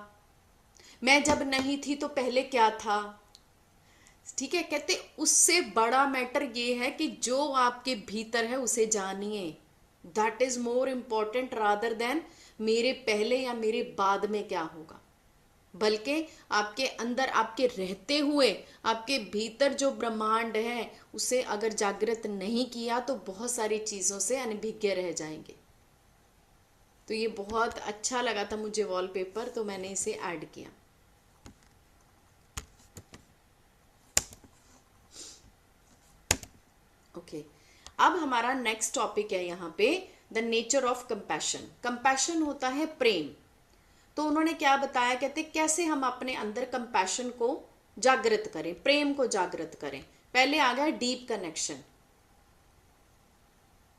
[SPEAKER 2] मैं जब नहीं थी तो पहले क्या था। ठीक है, कहते उससे बड़ा मैटर ये है कि जो आपके भीतर है उसे जानिए। That is more important rather than मेरे पहले या मेरे बाद में क्या होगा। बल्कि आपके अंदर, आपके रहते हुए, आपके भीतर जो ब्रह्मांड है उसे अगर जागृत नहीं किया तो बहुत सारी चीज़ों से अनभिज्ञ रह जाएंगे। तो ये बहुत अच्छा लगा था मुझे वॉलपेपर, तो मैंने इसे ऐड किया। ओके, अब हमारा नेक्स्ट टॉपिक है यहाँ पे the nature of compassion. Compassion होता है प्रेम। तो उन्होंने क्या बताया, कहते कैसे हम अपने अंदर कंपैशन को जागृत करें, प्रेम को जागृत करें। पहले आ गया डीप कनेक्शन।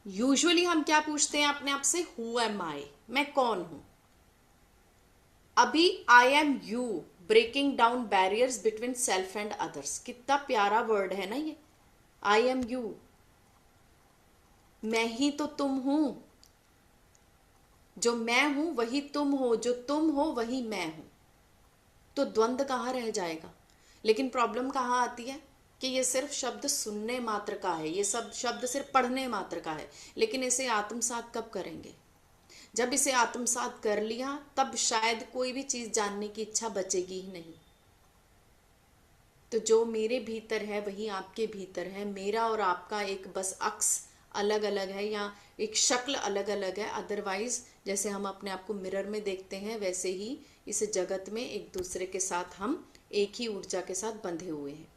[SPEAKER 2] यूजुअली हम क्या पूछते हैं अपने आप से, हु एम आई, मैं कौन हूं। अभी I am you, breaking down barriers between self and others. कितना प्यारा वर्ड है ना ये, आई एम यू। मैं ही तो तुम हूं, जो मैं हूं वही तुम हो, जो तुम हो वही मैं हूं। तो द्वंद्व कहाँ रह जाएगा। लेकिन प्रॉब्लम कहाँ आती है कि ये सिर्फ शब्द सुनने मात्र का है, ये सब शब्द सिर्फ पढ़ने मात्र का है, लेकिन इसे आत्मसात कब करेंगे। जब इसे आत्मसात कर लिया तब शायद कोई भी चीज जानने की इच्छा बचेगी ही नहीं। तो जो मेरे भीतर है वही आपके भीतर है। मेरा और आपका एक बस अक्स अलग अलग है या एक शक्ल अलग अलग है। अदरवाइज जैसे हम अपने आप को मिरर में देखते हैं वैसे ही इस जगत में एक दूसरे के साथ हम एक ही ऊर्जा के साथ बंधे हुए हैं।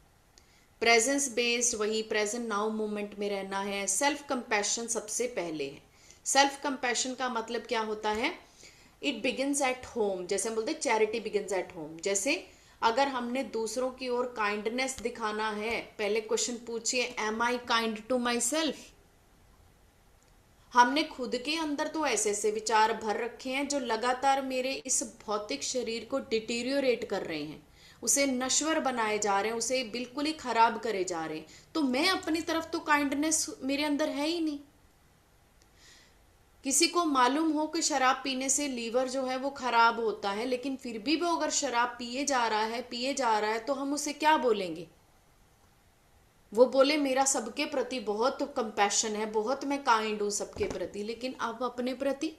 [SPEAKER 2] प्रेजेंस बेस्ड, वही प्रेजेंट नाउ मोमेंट में रहना है। सेल्फ कंपैशन सबसे पहले है। सेल्फ कंपैशन का मतलब क्या होता है, इट बिगिंस एट होम। जैसे हम बोलते हैं चैरिटी बिगिंस एट होम। जैसे अगर हमने दूसरों की ओर काइंडनेस दिखाना है, पहले क्वेश्चन पूछिए, am I kind to myself. हमने खुद के अंदर तो ऐसे ऐसे विचार भर रखे हैं जो लगातार मेरे इस भौतिक शरीर को डिटीरियोरेट कर रहे हैं, उसे नश्वर बनाए जा रहे हैं, उसे बिल्कुल ही खराब करे जा रहे हैं। तो मैं अपनी तरफ तो काइंडनेस मेरे अंदर है ही नहीं। किसी को मालूम हो कि शराब पीने से लीवर जो है वो खराब होता है, लेकिन फिर भी वो अगर शराब पिए जा रहा है तो हम उसे क्या बोलेंगे? वो बोले मेरा सबके प्रति बहुत कंपैशन है, बहुत मैं काइंड हूं सबके प्रति, लेकिन अब अपने प्रति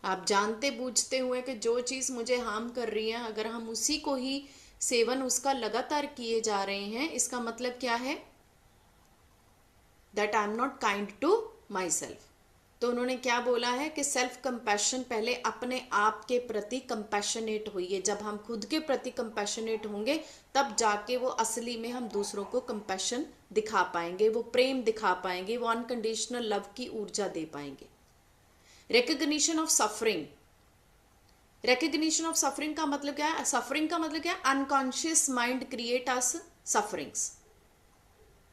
[SPEAKER 2] आप जानते बूझते हुए कि जो चीज मुझे हार्म कर रही है, अगर हम उसी को ही सेवन उसका लगातार किए जा रहे हैं, इसका मतलब क्या है? That I am not kind to myself. तो उन्होंने क्या बोला है कि सेल्फ कंपैशन, पहले अपने आप के प्रति कंपैशनेट होइए। जब हम खुद के प्रति कंपैशनेट होंगे तब जाके वो असली में हम दूसरों को कंपैशन दिखा पाएंगे, वो प्रेम दिखा पाएंगे, वो अनकंडीशनल लव की ऊर्जा दे पाएंगे। Recognition of suffering, recognition of suffering का मतलब क्या है? सफरिंग का मतलब क्या है? अनकॉन्शियस माइंड क्रिएट अस सफरिंग्स।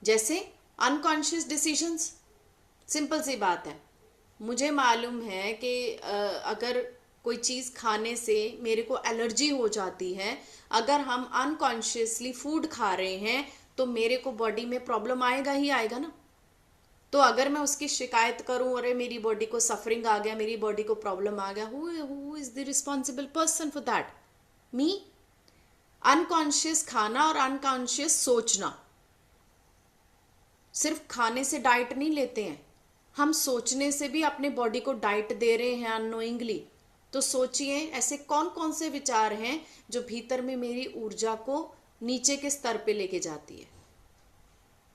[SPEAKER 2] जैसे अनकॉन्शियस डिसीजंस, सिंपल सी बात है, मुझे मालूम है कि अगर कोई चीज़ खाने से मेरे को एलर्जी हो जाती है, अगर हम अनकॉन्शियसली फूड खा रहे हैं तो मेरे को बॉडी में प्रॉब्लम आएगा ही आएगा ना। तो अगर मैं उसकी शिकायत करूं, अरे मेरी बॉडी को सफरिंग आ गया, मेरी बॉडी को प्रॉब्लम आ गया, who is the responsible person for that? Me. Unconscious खाना और अनकॉन्शियस सोचना, सिर्फ खाने से डाइट नहीं लेते हैं, हम सोचने से भी अपने बॉडी को डाइट दे रहे हैं अननोइंगली। तो सोचिए ऐसे कौन कौन से विचार हैं जो भीतर में मेरी ऊर्जा को नीचे के स्तर पे लेके जाती है।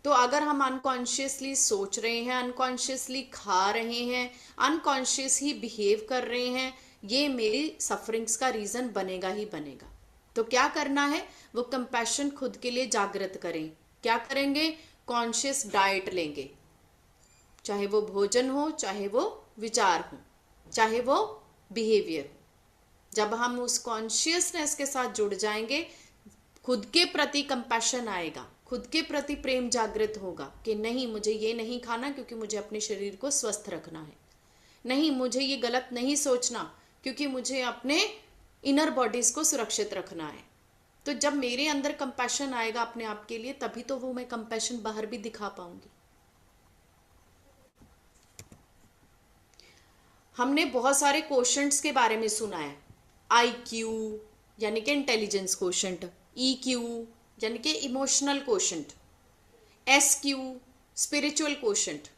[SPEAKER 2] तो अगर हम अनकॉन्शियसली सोच रहे हैं, अनकॉन्शियसली खा रहे हैं, अनकॉन्शियस ही बिहेव कर रहे हैं, ये मेरी सफरिंग्स का रीजन बनेगा ही बनेगा। तो क्या करना है? वो कंपैशन खुद के लिए जागृत करें। क्या करेंगे? कॉन्शियस डाइट लेंगे, चाहे वो भोजन हो, चाहे वो विचार हो, चाहे वो बिहेवियर हो। जब हम उस कॉन्शियसनेस के साथ जुड़ जाएंगे, खुद के प्रति कंपैशन आएगा, खुद के प्रति प्रेम जागृत होगा कि नहीं, मुझे ये नहीं खाना क्योंकि मुझे अपने शरीर को स्वस्थ रखना है, नहीं मुझे ये गलत नहीं सोचना क्योंकि मुझे अपने इनर बॉडीज को सुरक्षित रखना है। तो जब मेरे अंदर कंपैशन आएगा अपने आप के लिए, तभी तो वो मैं कंपैशन बाहर भी दिखा पाऊंगी। हमने बहुत सारे क्वोशंट्स के बारे में सुना है। IQ यानी कि इंटेलिजेंस क्वोशंट, EQ यानी कि emotional quotient, SQ spiritual quotient,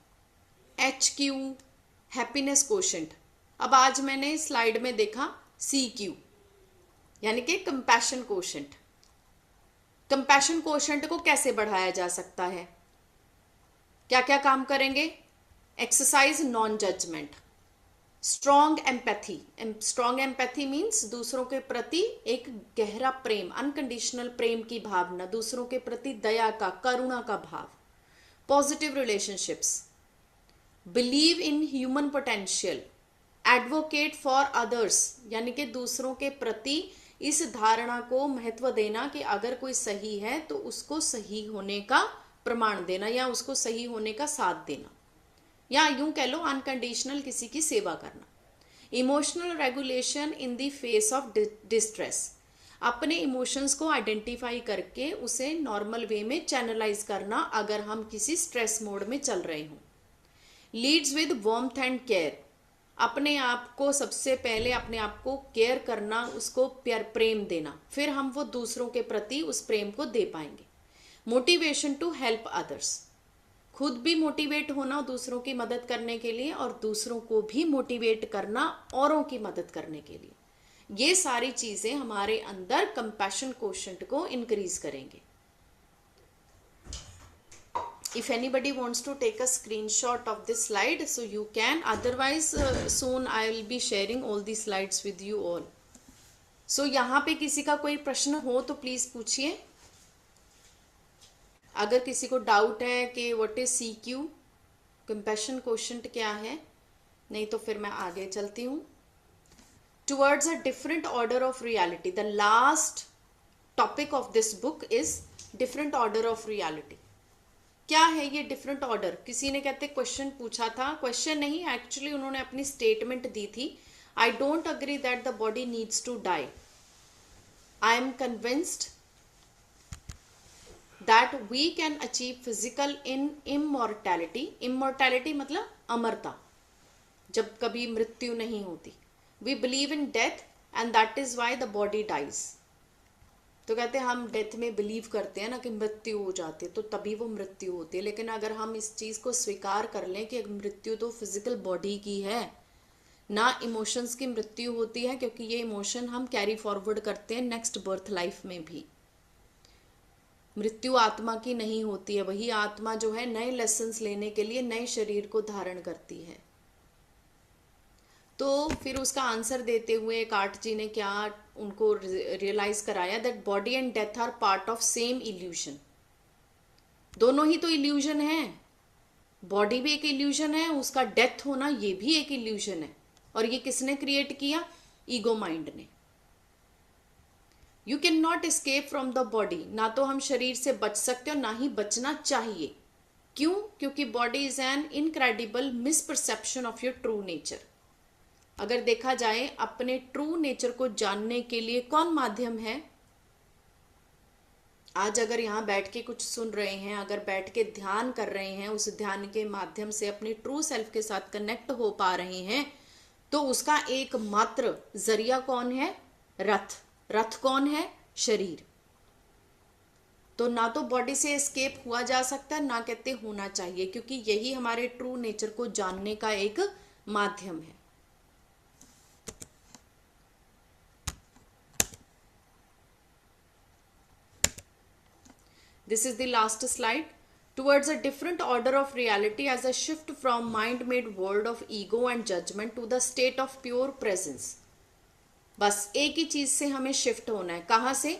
[SPEAKER 2] HQ happiness quotient. अब आज मैंने स्लाइड में देखा CQ यानी कि कंपैशन क्वोशंट। कंपैशन क्वोशंट को कैसे बढ़ाया जा सकता है? क्या क्या काम करेंगे? Exercise non judgement, strong empathy. Strong empathy means दूसरों के प्रति एक गहरा प्रेम, अनकंडीशनल प्रेम की भावना, दूसरों के प्रति दया का, करुणा का भाव। Positive relationships, believe in human potential, advocate for others यानी कि दूसरों के प्रति इस धारणा को महत्व देना कि अगर कोई सही है तो उसको सही होने का प्रमाण देना या उसको सही होने का साथ देना, या यूं कह लो अनकंडीशनल किसी की सेवा करना। Emotional regulation in the face of distress, अपने इमोशंस को आइडेंटिफाई करके उसे नॉर्मल वे में चैनलाइज करना अगर हम किसी स्ट्रेस मोड में चल रहे हों। Leads with warmth and care, अपने आप को सबसे पहले अपने आप को केयर करना, उसको प्यार प्रेम देना, फिर हम वो दूसरों के प्रति उस प्रेम को दे पाएंगे। मोटिवेशन टू हेल्प अदर्स, खुद भी मोटिवेट होना दूसरों की मदद करने के लिए और दूसरों को भी मोटिवेट करना औरों की मदद करने के लिए। ये सारी चीजें हमारे अंदर कंपैशन क्वोशंट को इंक्रीज करेंगे। If anybody wants to take a screenshot of this slide, so you can. Otherwise, soon I will be sharing all the slides with you all. So यहाँ पे किसी का कोई प्रश्न हो तो प्लीज पूछिए। अगर किसी को डाउट है कि what is CQ, compassion quotient क्या है, नहीं तो फिर मैं आगे चलती हूँ। Towards a different order of reality, the last topic of this book is different order of reality. क्या है ये डिफरेंट ऑर्डर? किसी ने कहते क्वेश्चन पूछा था, क्वेश्चन नहीं एक्चुअली उन्होंने अपनी स्टेटमेंट दी थी, I don't agree that the body needs to die, I am convinced that we can achieve physical in immortality. Immortality मतलब अमरता, जब कभी मृत्यु नहीं होती। We believe in death and that is why the body dies. तो कहते हैं हम डेथ में बिलीव करते हैं ना कि मृत्यु हो जाती है, तो तभी वो मृत्यु होती है। लेकिन अगर हम इस चीज़ को स्वीकार कर लें कि मृत्यु तो फिजिकल बॉडी की है, ना इमोशंस की मृत्यु होती है, क्योंकि ये इमोशन हम कैरी फॉरवर्ड करते हैं नेक्स्ट बर्थ लाइफ में भी। मृत्यु आत्मा की नहीं होती है, वही आत्मा जो है नए लेसन्स लेने के लिए नए शरीर को धारण करती है। तो फिर उसका आंसर देते हुए काट जी ने क्या उनको रियलाइज कराया, that body and death are part of same illusion. दोनों ही तो इल्यूजन है, बॉडी भी एक इल्यूजन है, उसका डेथ होना ये भी एक इल्यूजन है। और ये किसने क्रिएट किया? ईगो माइंड ने। You can not escape from the body, ना तो हम शरीर से बच सकते हो ना ही बचना चाहिए। क्यों? क्योंकि body is an incredible misperception of your true nature. अगर देखा जाए अपने ट्रू नेचर को जानने के लिए कौन माध्यम है? आज अगर यहाँ बैठ के कुछ सुन रहे हैं, अगर बैठ के ध्यान कर रहे हैं, उस ध्यान के माध्यम से अपने ट्रू सेल्फ के साथ कनेक्ट हो पा रहे हैं, तो उसका एकमात्र जरिया कौन है? रथ। रथ कौन है? शरीर। तो ना तो बॉडी से एस्केप हुआ जा सकता है, ना कहते होना चाहिए, क्योंकि यही हमारे ट्रू नेचर को जानने का एक माध्यम है। This is the last slide. Towards a different order of reality as a shift from mind-made world of ego and judgment to the state of pure presence. बस एक ही चीज से हमें शिफ्ट होना है। कहाँ से?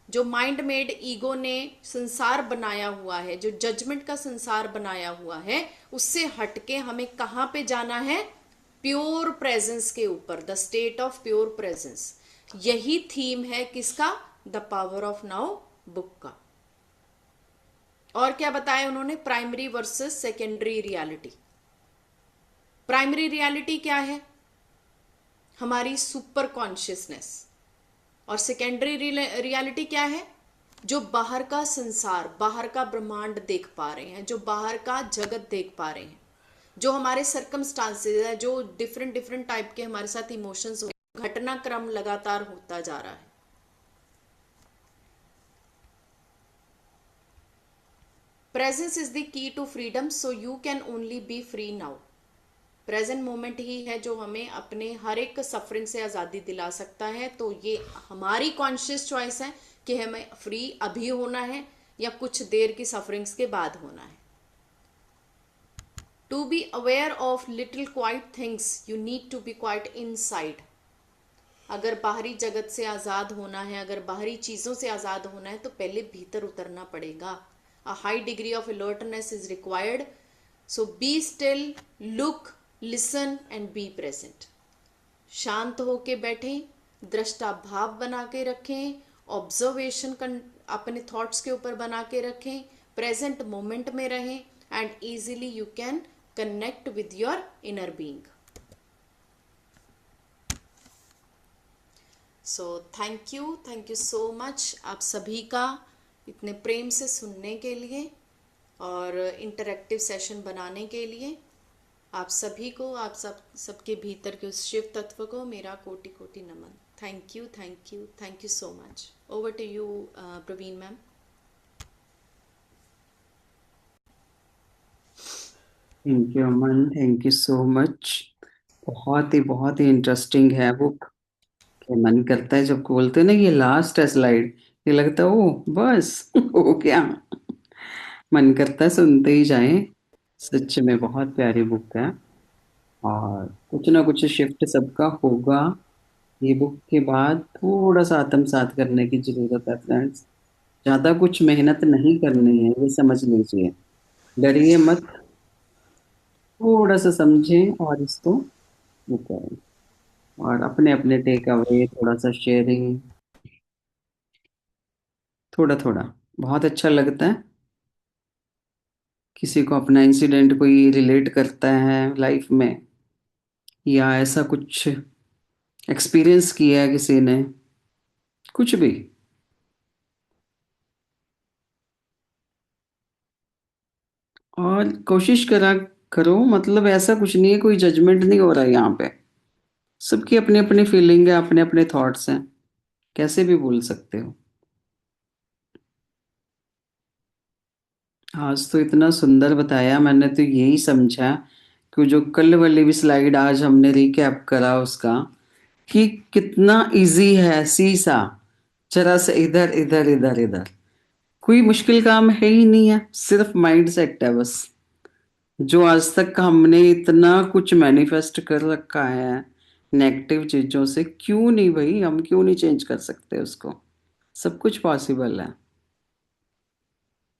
[SPEAKER 2] जो माइंड मेड ईगो ने संसार बनाया हुआ है, जो जजमेंट का संसार बनाया हुआ है, उससे हटके हमें कहाँ पे जाना है? प्योर प्रेजेंस के ऊपर, the state of pure presence. यही थीम है किसका? The power of now book का। और क्या बताया उन्होंने? Primary versus secondary reality. Primary reality क्या है? हमारी सुपर कॉन्शियसनेस। और सेकेंडरी रियलिटी क्या है? जो बाहर का संसार, बाहर का ब्रह्मांड देख पा रहे हैं, जो बाहर का जगत देख पा रहे हैं, जो हमारे सर्कमस्टांसेस है, जो डिफरेंट डिफरेंट टाइप के हमारे साथ इमोशंस, घटनाक्रम लगातार होता जा रहा है। Presence is the key to freedom, so you can only be free now. Present moment ही है जो हमें अपने हर एक सफरिंग से आज़ादी दिला सकता है। तो ये हमारी कॉन्शियस चॉइस है कि हमें फ्री अभी होना है या कुछ देर की सफरिंग्स के बाद होना है। To be aware of little quiet things you need to be quiet inside. अगर बाहरी जगत से आज़ाद होना है, अगर बाहरी चीज़ों से आज़ाद होना है, तो पहले भीतर उतरना पड़ेगा। A high degree of alertness is required. So be still, look, listen and be present. शांत होके बैठें, दृष्टा भाव बना के रखें, ऑब्जर्वेशन अपने थॉट्स के ऊपर बना के रखें, प्रेजेंट मोमेंट में रहें, and easily you can connect with your inner being. So thank you so much आप सभी का इतने प्रेम से सुनने के लिए और इंटरैक्टिव सेशन बनाने के लिए। आप सभी को, आप सबके भीतर के उस शिव तत्व को मेरा कोटि कोटि नमन। Thank you so much. Over to you Praveen ma'am.
[SPEAKER 1] Thank you Aman, thank you so much. बहुत ही इंटरेस्टिंग है बुक। मन करता है जब बोलते हैं ना ये लास्ट है स्लाइड, ये लगता है ओ बस हो गया। मन करता है सुनते ही जाएं। सच में बहुत प्यारी बुक है और कुछ ना कुछ शिफ्ट सबका होगा। ये बुक के बाद थोड़ा सा आत्मसात करने की जरूरत है फ्रेंड्स। ज्यादा कुछ मेहनत नहीं करनी है, ये समझ लीजिए। डरिए मत, थोड़ा सा समझें और इसको वो करें। और अपने अपने टेक अवे, थोड़ा सा शेयरिंग, थोड़ा थोड़ा बहुत अच्छा लगता है। किसी को अपना इंसिडेंट कोई रिलेट करता है लाइफ में, या ऐसा कुछ एक्सपीरियंस किया है किसी ने, कुछ भी। और कोशिश करा करो, मतलब ऐसा कुछ नहीं है, कोई जजमेंट नहीं हो रहा है यहाँ पे। सबकी अपनी अपनी फीलिंग है, अपने अपने थॉट्स हैं, कैसे भी बोल सकते हो। आज तो इतना सुंदर बताया, मैंने तो यही समझा कि जो कल वाली भी स्लाइड आज हमने रिकैप करा उसका, कि कितना इजी है, सी सा, जरा से इधर इधर इधर इधर, कोई मुश्किल काम है ही नहीं है, सिर्फ माइंड सेट है बस। जो आज तक हमने इतना कुछ मैनिफेस्ट कर रखा है नेगेटिव चीजों से, क्यों नहीं भाई, हम क्यों नहीं चेंज कर सकते उसको। सब कुछ पॉसिबल है।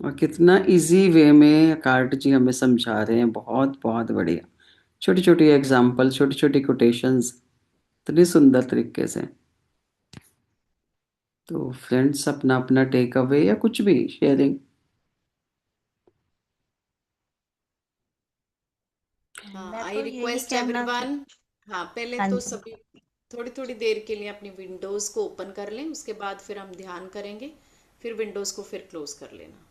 [SPEAKER 1] और कितना इजी वे में कार्ट जी हमें समझा रहे हैं, बहुत बहुत बढ़िया। छोटी छोटी एग्जांपल, छोटी छोटी कोटेशंस, इतनी सुंदर तरीके से। तो फ्रेंड्स, अपना अपना टेक अवे या कुछ भी शेयरिंग।
[SPEAKER 2] हाँ,
[SPEAKER 3] मैं
[SPEAKER 2] आई
[SPEAKER 3] तो यही
[SPEAKER 2] रिक्वेस्ट
[SPEAKER 3] कहना
[SPEAKER 2] एवरीवन। हाँ, पहले
[SPEAKER 3] हाँ
[SPEAKER 2] तो
[SPEAKER 3] जी।
[SPEAKER 2] सभी थोड़ी थोड़ी देर के लिए अपनी विंडोज को ओपन कर लें, उसके बाद फिर हम ध्यान करेंगे, फिर विंडोज को फिर क्लोज कर लेना।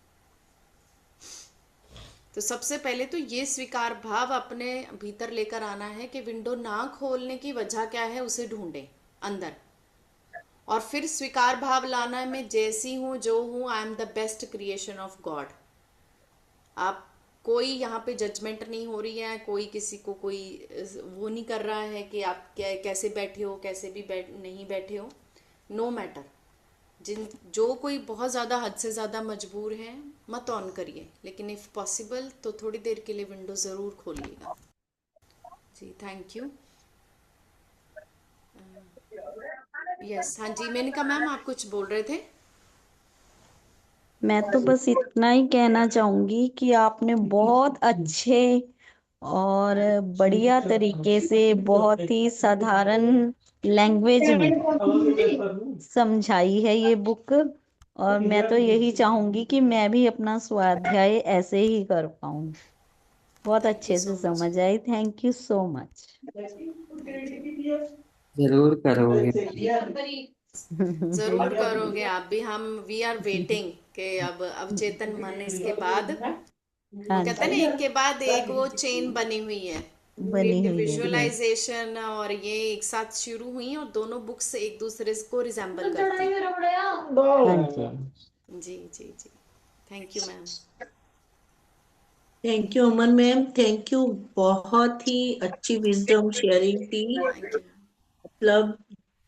[SPEAKER 2] तो सबसे पहले तो ये स्वीकार भाव अपने भीतर लेकर आना है कि विंडो ना खोलने की वजह क्या है, उसे ढूंढें अंदर। और फिर स्वीकार भाव लाना है, मैं जैसी हूं जो हूं, I am the best creation of God. आप, कोई यहाँ पे जजमेंट नहीं हो रही है, कोई किसी को कोई वो नहीं कर रहा है कि आप कैसे बैठे हो, कैसे भी नहीं बैठे हो, नो मैटर। जिन जो कोई बहुत ज़्यादा हद से ज़्यादा मजबूर है, मत ऑन करिए, लेकिन इफ़ पॉसिबल तो थोड़ी देर के लिए विंडो ज़रूर खोलिएगा। जी, थैंक यू। यस, हाँ जी, मेनका मैम आप कुछ बोल रहे थे।
[SPEAKER 3] मैं तो बस इतना ही कहना चाहूंगी कि आपने बहुत अच्छे और बढ़िया तरीके से, बहुत ही साधारण लैंग्वेज में समझाई है ये बुक। और मैं तो यही चाहूंगी कि मैं भी अपना स्वाध्याय ऐसे ही कर पाऊं। बहुत
[SPEAKER 2] थैंक यू
[SPEAKER 3] अच्छे
[SPEAKER 2] सो
[SPEAKER 3] से
[SPEAKER 2] मच।
[SPEAKER 3] समझ आई। Thank you so much.
[SPEAKER 2] Thank you.
[SPEAKER 1] जरूर करोगे।
[SPEAKER 2] ज़रूर करोगे आप भी, हम वी आर वेटिंग कि अब चेतन मन इसके बाद, वो
[SPEAKER 3] हाँ
[SPEAKER 2] कहते हैं ना,
[SPEAKER 3] जी,
[SPEAKER 2] एक के बाद एक वो चेन बनी हुई है।
[SPEAKER 3] बनी
[SPEAKER 2] क्रिएटिव
[SPEAKER 3] हुई है जी।
[SPEAKER 2] विजुअलाइजेशन और ये एक साथ शुरू हुई और दोनों बुक्स एक दूसरे को रिजेंबल करती हैं।
[SPEAKER 3] हाँ जी।
[SPEAKER 2] जी जी जी, thank you ma'am.
[SPEAKER 8] Thank you Aman ma'am, thank you. बहुत ही अच्छी विजडम शेयरिंग थी।
[SPEAKER 2] Thank you.
[SPEAKER 8] मतलब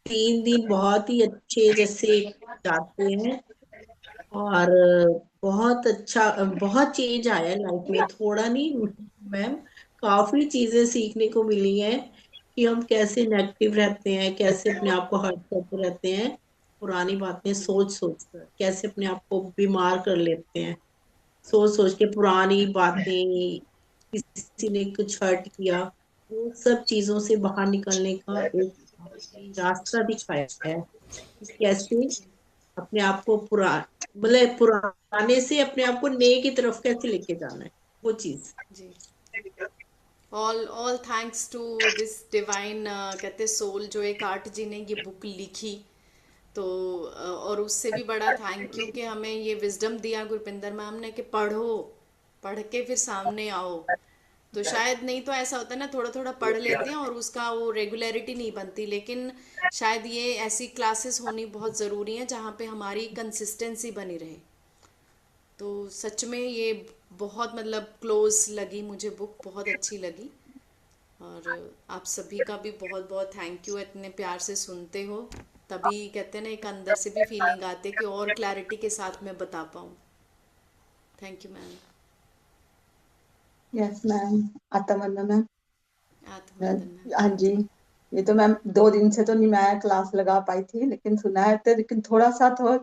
[SPEAKER 8] 3 दिन बहुत ही अच्छे जैसे जाते हैं। और बहुत अच्छा, बहुत चेंज आया है लाइफ में, थोड़ा नहीं मैम, काफी चीजें सीखने को मिली हैं कि हम कैसे नेगेटिव रहते हैं, कैसे अपने आप को हर्ट करते रहते हैं, पुरानी बातें सोच सोच कर कैसे अपने आप को बीमार कर लेते हैं, सोच सोच के पुरानी बातें, किसी ने कुछ हर्ट किया, वो सब चीजों से बाहर निकलने का एक रास्ता दिखाया है कि कैसे अपने आप को मतलब पुराने से अपने आप को नए की तरफ कैसे लेके जाना है, वो चीज।
[SPEAKER 2] जी, all thanks to this divine, कहते सोल, जो एक आर्ट जी ने ये बुक लिखी। तो और उससे भी बड़ा थैंक यू कि हमें ये विजडम दिया गुरपिंदर मैम ने कि पढ़ो, पढ़ के फिर सामने आओ। तो शायद नहीं तो ऐसा होता है ना, थोड़ा थोड़ा पढ़ लेते हैं और उसका वो रेगुलरिटी नहीं बनती, लेकिन शायद ये ऐसी क्लासेस होनी बहुत ज़रूरी है जहाँ पे हमारी कंसिस्टेंसी बनी रहे। तो सच में ये बहुत मतलब क्लोज लगी मुझे बुक, बहुत अच्छी लगी। और आप सभी का भी बहुत बहुत थैंक यू, इतने प्यार से सुनते हो, तभी कहते हैं ना एक अंदर से भी फीलिंग आती है कि और क्लैरिटी के साथ मैं बता पाऊँ। Thank you ma'am.
[SPEAKER 6] Yes ma'am, आत्मवंदन मैम।
[SPEAKER 2] आत्मवंदन मैम,
[SPEAKER 6] हाँ
[SPEAKER 2] हाँ
[SPEAKER 6] जी,
[SPEAKER 2] जी।
[SPEAKER 6] ये तो मैम 2 दिन से तो नहीं मैं क्लास लगा पाई थी, लेकिन सुना है तो, लेकिन थोड़ा सा तो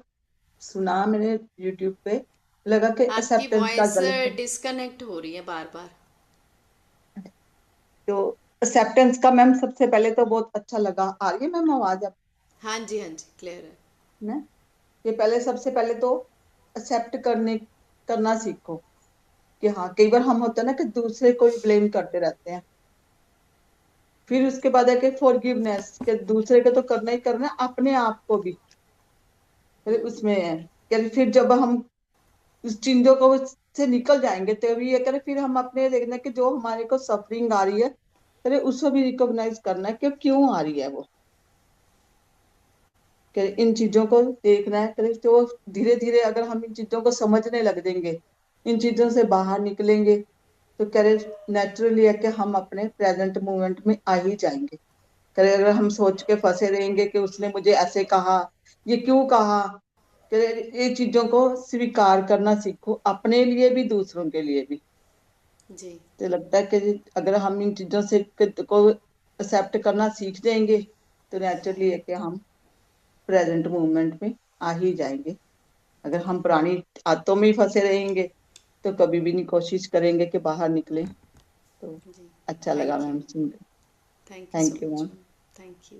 [SPEAKER 6] सुना मैंने यूट्यूब पे, लगा कि
[SPEAKER 2] आपकी
[SPEAKER 6] एक्सेप्टेंस का
[SPEAKER 2] वॉइस
[SPEAKER 6] गलत है।
[SPEAKER 2] डिस्कनेक्ट हो रही है बार बार।
[SPEAKER 6] तो एक्सेप्टेंस का मैम सबसे पहले तो बहुत अच्छा लगा। आ रही है मैम आवाज आप
[SPEAKER 2] हाँ जी, हाँ जी, क्लियर है।
[SPEAKER 6] ने? ये पहले सबसे पहले तो एक्सेप्ट करना सीखो, कि हाँ, कई बार हम होता है ना कि दूसरे को ब्लेम करते रहते हैं। फिर उसके बाद है कि फॉरगिवनेस, के दूसरे को तो करना ही करना है, अपने आप को भी फिर उसमें है कि फिर जब हम उस चीजों को से निकल जाएंगे तो ये करे, फिर हम अपने देखना कि जो हमारे को सफरिंग आ रही है, करे उसको भी रिकॉग्नाइज करना है कि क्यों आ रही है वो, कि इन चीजों को देखना है। करे तो धीरे धीरे अगर हम इन चीजों को समझने लग जाएंगे, इन चीजों से बाहर निकलेंगे, तो करे नेचुरली है कि हम अपने प्रेजेंट मोमेंट में आ ही जाएंगे। करे अगर हम सोच के फंसे रहेंगे कि उसने मुझे ऐसे कहा, ये क्यों कहा, कि ये चीजों को स्वीकार करना सीखो, अपने लिए भी दूसरों के लिए भी।
[SPEAKER 2] जी
[SPEAKER 6] तो लगता है कि अगर हम इन चीजों से को एक्सेप्ट करना सीख जाएंगे, तो नेचुरली है कि हम प्रेजेंट मोमेंट में आ ही जाएंगे। अगर हम पुरानी आदतों में ही फंसे रहेंगे तो कभी भी नहीं कोशिश करेंगे कि बाहर निकलें। तो
[SPEAKER 2] जी।
[SPEAKER 6] अच्छा लगा
[SPEAKER 2] थैंक यू,
[SPEAKER 6] मैम सुन के।
[SPEAKER 2] Thank you so
[SPEAKER 6] thank you
[SPEAKER 2] much
[SPEAKER 6] ma'am.
[SPEAKER 2] Ma'am, thank you.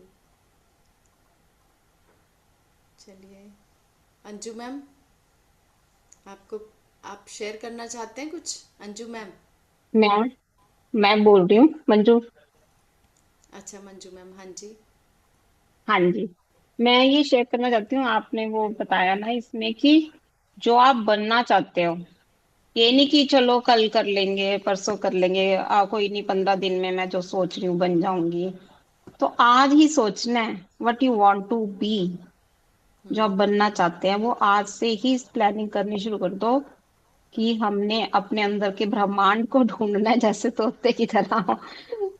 [SPEAKER 2] चलिए अंजू मैम, आपको आप शेयर करना चाहते हैं कुछ? अंजू मैम।
[SPEAKER 5] मैं मैं बोल रही हूँ मंजू।
[SPEAKER 2] अच्छा मंजू मैम, हाँ जी।
[SPEAKER 5] हाँ जी, मैं ये शेयर करना चाहती हूँ। आपने वो बताया ना इसमें कि जो आप बनना चाहते हो, ये नहीं कि चलो कल कर लेंगे, परसों कर लेंगे, कोई नहीं 15 दिन में मैं जो सोच रही हूँ बन जाऊंगी। तो आज ही सोचना है what you want to be. जो आप बनना चाहते हैं वो आज से ही प्लानिंग करनी शुरू कर दो, कि हमने अपने अंदर के ब्रह्मांड को ढूंढना है, जैसे तोते की तरह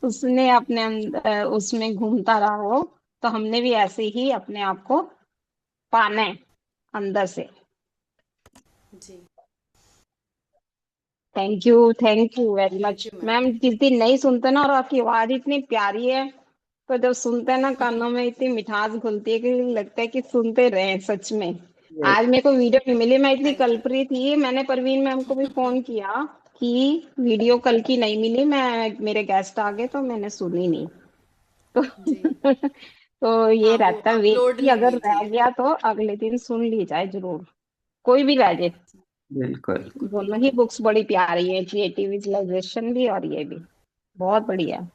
[SPEAKER 5] उसने अपने अंदर उसमें घूमता रहा हो, तो हमने भी ऐसे ही अपने आप को पाना है अंदर से।
[SPEAKER 2] जी
[SPEAKER 5] thank you very
[SPEAKER 2] thank
[SPEAKER 5] much
[SPEAKER 2] you ma'am.
[SPEAKER 5] Ma'am. जिस दिन नहीं सुनते ना, और आपकी आवाज इतनी प्यारी है, तो जब सुनते हैं ना कानों में इतनी मिठास घुलती है कि लगता है कि सुनते रहे सच में।
[SPEAKER 1] ये
[SPEAKER 5] आज मेरे को वीडियो नहीं मिली, मैं इतनी
[SPEAKER 2] थैंक यू।
[SPEAKER 5] कल्परी थी, मैंने परवीन मैम को भी फोन किया कि वीडियो कल की नहीं मिली, मैं मेरे गेस्ट आ गए तो मैंने सुनी नहीं।
[SPEAKER 2] जी
[SPEAKER 5] तो तो ये
[SPEAKER 2] हाँ, वो
[SPEAKER 5] रहता है वेट
[SPEAKER 2] अपलोड
[SPEAKER 5] की,
[SPEAKER 2] नहीं
[SPEAKER 5] अगर
[SPEAKER 2] हुई थी।
[SPEAKER 5] रह गया तो अगले दिन सुन ली जाए जरूर, कोई भी रह जाए।
[SPEAKER 1] बिल्कुल।
[SPEAKER 2] बिल्कुल
[SPEAKER 5] दोनों ही
[SPEAKER 2] बिल्कुल।
[SPEAKER 5] बुक्स बड़ी प्यारी है, क्रिएटिव विजुअलाइजेशन भी और ये भी बहुत बढ़िया है।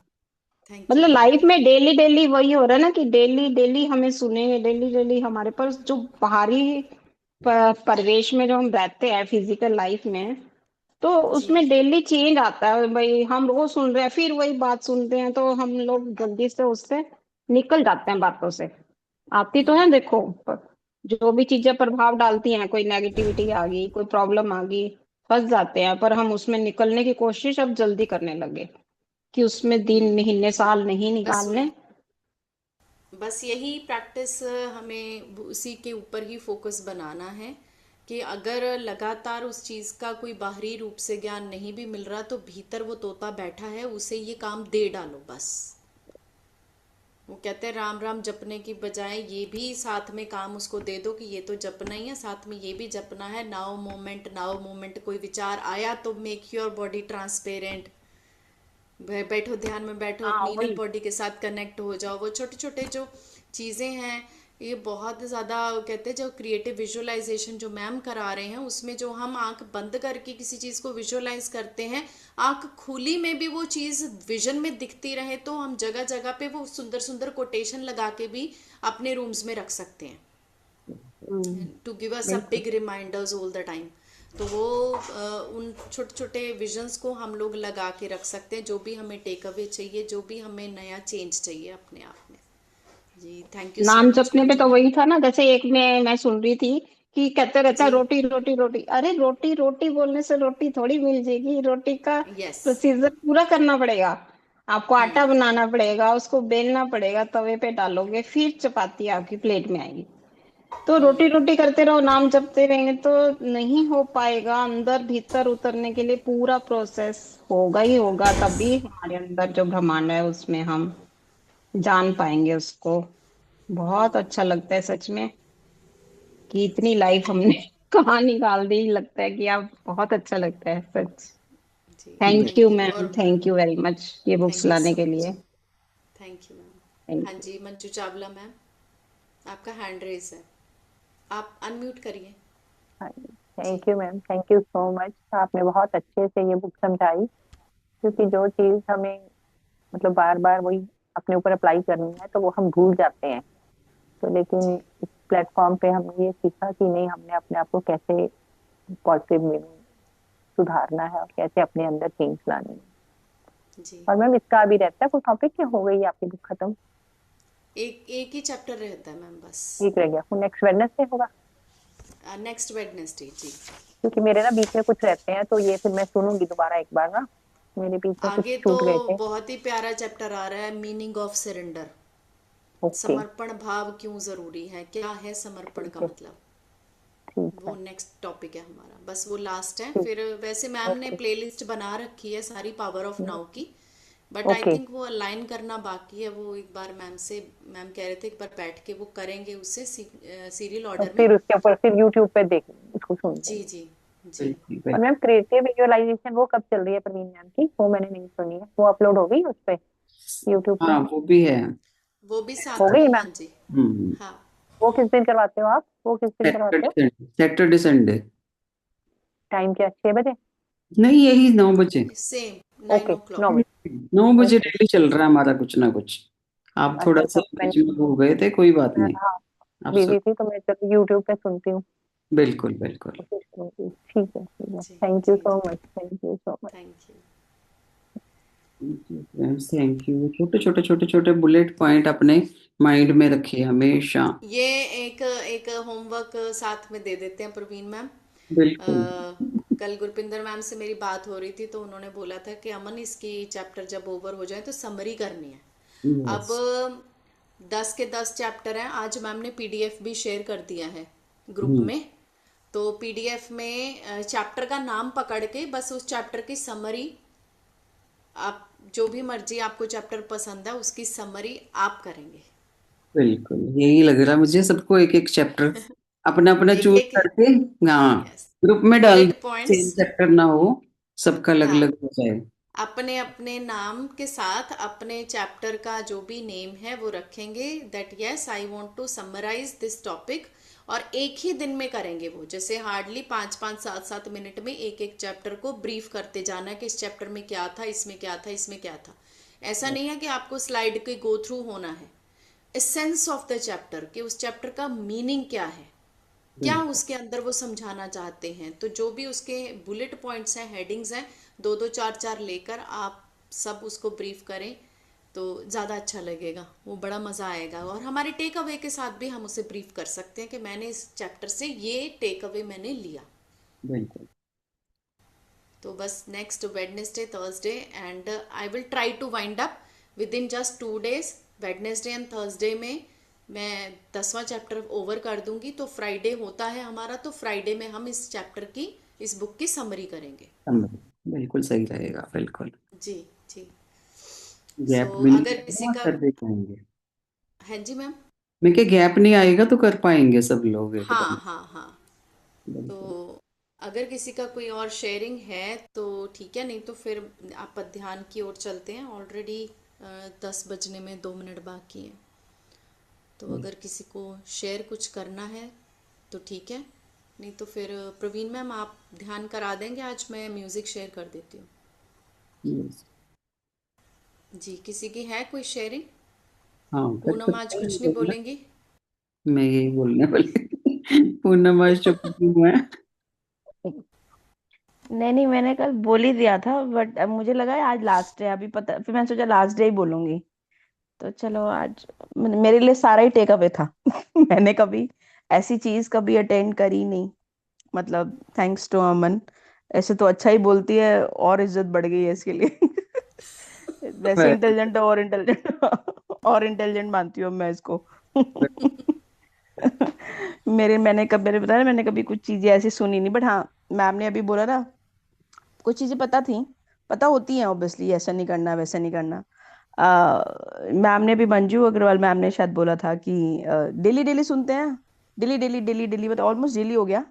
[SPEAKER 2] थैंक यू
[SPEAKER 5] मतलब
[SPEAKER 2] मैम।
[SPEAKER 5] लाइफ में डेली डेली वही हो रहा है ना, कि डेली डेली हमें सुने, डेली डेली हमारे पास जो बाहरी परिवेश में जो हम रहते हैं फिजिकल लाइफ में, तो
[SPEAKER 2] जी
[SPEAKER 5] उसमें डेली चेंज आता है भाई। हम रोज सुन रहे हैं, फिर वही बात सुनते हैं, तो हम लोग जल्दी से उससे निकल जाते हैं बातों से। आती तो है देखो, जो भी चीजें प्रभाव डालती हैं, कोई नेगेटिविटी आ गई, कोई प्रॉब्लम आ गई, फंस जाते हैं, पर हम उसमें निकलने की कोशिश अब जल्दी करने लगे, कि उसमें दिन महीने साल नहीं
[SPEAKER 2] बस
[SPEAKER 5] निकालने।
[SPEAKER 2] बस यही प्रैक्टिस हमें उसी के ऊपर ही फोकस बनाना है, कि अगर लगातार उस चीज़ का कोई बाहरी रूप से ज्ञान नहीं भी मिल रहा, तो भीतर वो तोता बैठा है, उसे ये काम दे डालो बस। वो कहते हैं राम राम जपने की बजाय ये भी साथ में काम उसको दे दो, कि ये तो जपना ही है, साथ में ये भी जपना है। Now moment, now moment. कोई विचार आया तो मेक योर बॉडी ट्रांसपेरेंट, बैठो ध्यान में, बैठो
[SPEAKER 5] हाँ
[SPEAKER 2] अपनी इनर
[SPEAKER 5] वही।
[SPEAKER 2] बॉडी के साथ कनेक्ट हो जाओ। वो छोटे छोटे जो चीज़ें हैं, ये बहुत ज़्यादा कहते हैं, जो क्रिएटिव विजुअलाइजेशन जो मैम करा रहे हैं, उसमें जो हम आंख बंद करके किसी चीज़ को विजुअलाइज करते हैं, आंख खुली में भी वो चीज़ विजन में दिखती रहे, तो हम जगह जगह पे वो सुंदर सुंदर कोटेशन लगा के भी अपने रूम्स में रख सकते हैं, टू गिव अस अ
[SPEAKER 5] बिल्कुल।
[SPEAKER 2] Big reminders all the time. तो वो उन छोटे छोटे विजन्स को हम लोग लगा के रख सकते हैं, जो भी हमें टेक अवे चाहिए, जो भी हमें नया चेंज चाहिए अपने आप में। जी थैंक यू सो
[SPEAKER 5] नाम
[SPEAKER 2] मच
[SPEAKER 5] जपने पे
[SPEAKER 2] मंजू
[SPEAKER 5] तो
[SPEAKER 2] मैम।
[SPEAKER 5] वही था ना, जैसे एक में मैं सुन रही थी कि कहते रहता है
[SPEAKER 2] जी
[SPEAKER 5] रोटी रोटी रोटी। अरे रोटी रोटी बोलने से रोटी थोड़ी मिल जाएगी, रोटी का
[SPEAKER 2] यस।
[SPEAKER 5] प्रोसीजर पूरा करना पड़ेगा। आपको आटा बनाना पड़ेगा, उसको बेलना पड़ेगा, तवे पे डालोगे, फिर चपाती आपकी प्लेट में आएगी। तो रोटी रोटी करते रहो, नाम जपते रहेंगे तो नहीं हो पाएगा। अंदर भीतर उतरने के लिए पूरा प्रोसेस होगा ही होगा,
[SPEAKER 2] यस।
[SPEAKER 5] तभी हमारे अंदर जो ब्रह्मांड है उसमें हम जान पाएंगे उसको। बहुत अच्छा लगता है सच में, कि इतनी लाइफ हमने कहाँ निकाल दी। लगता है कि आप बहुत अच्छा लगता है सच।
[SPEAKER 2] जी
[SPEAKER 5] thank you
[SPEAKER 2] thank you.
[SPEAKER 5] Ma'am,
[SPEAKER 2] और
[SPEAKER 5] थैंक यू वेरी मच ये बुक्स
[SPEAKER 2] थैंक यू
[SPEAKER 5] लाने
[SPEAKER 2] सो
[SPEAKER 5] के
[SPEAKER 2] मच।
[SPEAKER 5] लिए।
[SPEAKER 2] Thank you ma'am. हाँ
[SPEAKER 5] थैंक यू।
[SPEAKER 2] जी मंजू चावला मैम, आपका हैंड रेस है, आप अनम्यूट करिए।
[SPEAKER 4] Thank you ma'am, thank you so much. आपने बहुत अच्छे से ये बुक समझाई, क्योंकि जो चीज हमें मतलब बार बार वही अपने ऊपर अप्लाई करनी है तो वो हम भूल जाते हैं। तो लेकिन
[SPEAKER 2] जी
[SPEAKER 4] इस प्लेटफॉर्म पे हमने ये सीखा कि नहीं, हमने अपने आप को कैसे पॉजिटिव वे में सुधारना है और कैसे अपने अंदर चेंज लानी है।
[SPEAKER 2] जी।
[SPEAKER 4] और मैम इसका अभी रहता है कोई टॉपिक, क्या हो गई आपकी बुक खत्म?
[SPEAKER 2] एक एक ही चैप्टर रहता है मैम बस।
[SPEAKER 4] ठीक रह गया, वो नेक्स्ट वेडनेसडे होगा?
[SPEAKER 2] नेक्स्ट वेडनेसडे जी।
[SPEAKER 4] क्योंकि मेरे ना बीच में कुछ रहते हैं, तो ये फिर मैं सुनूंगी दोबारा एक बार ना, मेरे बीच में कुछ
[SPEAKER 2] आगे तो
[SPEAKER 4] छूट गए थे।
[SPEAKER 2] बहुत ही प्यारा चैप्टर आ रहा है, मीनिंग ऑफ सरेंडर।
[SPEAKER 4] ओके।
[SPEAKER 2] समर्पण भाव क्यों जरूरी है, क्या है समर्पण
[SPEAKER 4] ठीक
[SPEAKER 2] का
[SPEAKER 4] है।
[SPEAKER 2] मतलब,
[SPEAKER 4] ठीक
[SPEAKER 2] वो
[SPEAKER 4] है।
[SPEAKER 2] नेक्स्ट टॉपिक है हमारा, बस वो लास्ट है।
[SPEAKER 4] ठीक।
[SPEAKER 2] फिर वैसे मैम ने
[SPEAKER 4] ओके।
[SPEAKER 2] प्लेलिस्ट बना रखी है सारी पावर ऑफ नाउ की, बट आई
[SPEAKER 4] ओके।
[SPEAKER 2] थिंक वो अलाइन करना बाकी है। वो एक बार मैम कह रहे थे एक बार बैठ के वो करेंगे उससे सीरियल
[SPEAKER 4] और
[SPEAKER 2] ऑर्डर में।
[SPEAKER 4] फिर उसके ऊपर फिर यूट्यूब पे देख उसको सुन
[SPEAKER 2] जी
[SPEAKER 4] लेंगे।
[SPEAKER 2] जी जी।
[SPEAKER 1] बिल्कुल
[SPEAKER 4] और
[SPEAKER 1] बिल्कुल।
[SPEAKER 4] मैम क्रिएटिव विजुअलाइजेशन वो कब चल रही है प्रवीण मैम की? वो मैंने नहीं सुनी है, वो अपलोड हो गई उस पे यूट्यूब पे?
[SPEAKER 1] हाँ वो भी है।
[SPEAKER 2] वो भी
[SPEAKER 4] हो
[SPEAKER 2] साथ
[SPEAKER 4] गई
[SPEAKER 2] में, हाँ
[SPEAKER 4] मैम?
[SPEAKER 2] जी।
[SPEAKER 1] हम्म।
[SPEAKER 2] हाँ।
[SPEAKER 4] वो किस दिन करवाते हो आप? वो किस दिन करवाते हो?
[SPEAKER 1] Saturday Saturday Sunday.
[SPEAKER 4] टाइम क्या, 6 बजे?
[SPEAKER 1] नहीं, यही 9 बजे।
[SPEAKER 2] Same 9 o'clock।
[SPEAKER 4] 9 बजे।
[SPEAKER 1] 9 बजे
[SPEAKER 4] ओके।
[SPEAKER 1] डेली चल रहा है हमारा कुछ ना कुछ। आप थोड़ा
[SPEAKER 4] अच्छा
[SPEAKER 1] सा
[SPEAKER 4] अच्छा,
[SPEAKER 1] बीच में हो गए थे, कोई बात नहीं।
[SPEAKER 4] हाँ
[SPEAKER 1] आप सुन।
[SPEAKER 4] बिजी थी तो मैं चलो यूट्यूब पे सुनती हूँ।
[SPEAKER 1] बिल्कुल बिल्कुल।
[SPEAKER 4] कोशिश करूंगी। ठीक है, ठीक है,
[SPEAKER 2] जी
[SPEAKER 4] थैंक यू
[SPEAKER 2] जी
[SPEAKER 4] सो
[SPEAKER 2] जी।
[SPEAKER 4] Much, thank you so much.
[SPEAKER 2] Thank you.
[SPEAKER 1] Friends thank you. छोटे छोटे छोटे छोटे बुलेट पॉइंट अपने माइंड में रखिए हमेशा।
[SPEAKER 2] ये एक एक होमवर्क साथ में दे देते हैं प्रवीण मैम।
[SPEAKER 1] बिल्कुल।
[SPEAKER 2] कल गुरपिंदर मैम से मेरी बात हो रही थी तो उन्होंने बोला था कि अमन इसकी चैप्टर जब ओवर हो जाए तो समरी करनी है। अब
[SPEAKER 1] यस।
[SPEAKER 2] 10 के 10 चैप्टर हैं। आज मैम ने पीडीएफ भी शेयर कर दिया है ग्रुप
[SPEAKER 1] हम्म।
[SPEAKER 2] में। तो पीडीएफ में चैप्टर का नाम पकड़ के बस उस चैप्टर की समरी, आप जो भी मर्जी आपको चैप्टर पसंद है उसकी समरी आप करेंगे।
[SPEAKER 1] बिल्कुल यही लग रहा है मुझे, सबको एक एक चैप्टर अपना अपना
[SPEAKER 2] एक
[SPEAKER 1] चूज
[SPEAKER 2] एक।
[SPEAKER 1] करके। हाँ।
[SPEAKER 2] यस।
[SPEAKER 1] ग्रुप में डाल
[SPEAKER 2] बुलेट
[SPEAKER 1] दो,
[SPEAKER 2] पॉइंट्स।
[SPEAKER 1] सेम चैप्टर ना हो, सबका अलग
[SPEAKER 2] हाँ,
[SPEAKER 1] अलग हो जाए।
[SPEAKER 2] अपने अपने नाम के साथ अपने चैप्टर का जो भी नेम है वो रखेंगे, that yes I want to summarise this topic. और एक ही दिन में करेंगे वो, जैसे हार्डली 5 5 7 7 मिनट में एक एक चैप्टर को ब्रीफ करते जाना है कि इस चैप्टर में क्या था, इसमें क्या था, इसमें क्या था। ऐसा नहीं है कि आपको स्लाइड के गो थ्रू होना है। एसेंस ऑफ द चैप्टर, कि उस चैप्टर का मीनिंग क्या है, क्या
[SPEAKER 1] बिल्कुल
[SPEAKER 2] उसके अंदर वो समझाना चाहते हैं। तो जो भी उसके बुलेट पॉइंट्स हैं, हेडिंग्स हैं, 2 2 4 4 लेकर आप सब उसको ब्रीफ करें तो ज़्यादा अच्छा लगेगा, वो बड़ा मज़ा आएगा। और हमारे टेक अवे के साथ भी हम उसे ब्रीफ कर सकते हैं कि मैंने इस चैप्टर से ये टेक अवे मैंने लिया।
[SPEAKER 1] बिल्कुल।
[SPEAKER 2] तो बस next Wednesday, Thursday and I will try to wind up with in just 2 days। Wednesday and Thursday में मैं 10वां चैप्टर ओवर कर दूंगी। तो फ्राइडे होता है हमारा, तो फ्राइडे में हम इस चैप्टर की, इस बुक की समरी करेंगे।
[SPEAKER 1] बिल्कुल सही रहेगा बिल्कुल।
[SPEAKER 2] जी जी। सो
[SPEAKER 1] गैप भी नहीं
[SPEAKER 2] अगर किसी
[SPEAKER 1] आएगा,
[SPEAKER 2] का,
[SPEAKER 1] कर दे पाएंगे।
[SPEAKER 2] हाँ जी मैम।
[SPEAKER 1] मैं क्या, गैप नहीं आएगा तो कर पाएंगे सब लोग
[SPEAKER 2] हाँ
[SPEAKER 1] एकदम।
[SPEAKER 2] हाँ हाँ। तो
[SPEAKER 1] बिल्कुल।
[SPEAKER 2] अगर किसी का कोई और शेयरिंग है तो ठीक है, नहीं तो फिर आप ध्यान की ओर चलते हैं। ऑलरेडी 10 बजने में 2 मिनट बाकी हैं। तो अगर किसी को शेयर कुछ करना है तो ठीक है, नहीं तो फिर प्रवीण मैम आप ध्यान करा देंगे, आज मैं म्यूज़िक शेयर कर देती हूँ।
[SPEAKER 1] Yes।
[SPEAKER 2] जी, किसी की है कोई शेयरिंग?
[SPEAKER 1] हाँ कर
[SPEAKER 2] पूनम आज
[SPEAKER 1] सकते
[SPEAKER 2] कुछ नहीं
[SPEAKER 1] हैं।
[SPEAKER 2] बोलेंगी?
[SPEAKER 1] मैं यही बोलने वाली पूनम आज चुप क्यों है?
[SPEAKER 9] नहीं नहीं, मैंने कल बोल ही दिया था, बट अब मुझे लगा आज लास्ट है, अभी पता, फिर मैंने सोचा लास्ट डे ही बोलूंगी। तो चलो आज मेरे लिए सारा ही टेक अवे था। मैंने कभी ऐसी चीज कभी अटेंड करी नहीं, मतलब थैंक्स टू अमन। ऐसे तो अच्छा ही बोलती है, और इज्जत बढ़ गई है इसके लिए। वैसे इंटेलिजेंट और इंटेलिजेंट और इंटेलिजेंट मानती हूँ मैं इसको। मैंने कभी, मैंने बताया ना, मैंने कभी कुछ चीजें ऐसी सुनी नहीं, बट हाँ, मैम ने अभी बोला ना, कुछ चीजें पता थी, पता होती हैं ऑब्वियसली, ऐसा नहीं करना वैसा नहीं करना। मैम ने भी, मंजू अग्रवाल मैम ने शायद बोला था कि डेली डेली सुनते हैं, डेली डेली डेली डेली, मतलब ऑलमोस्ट डेली हो गया।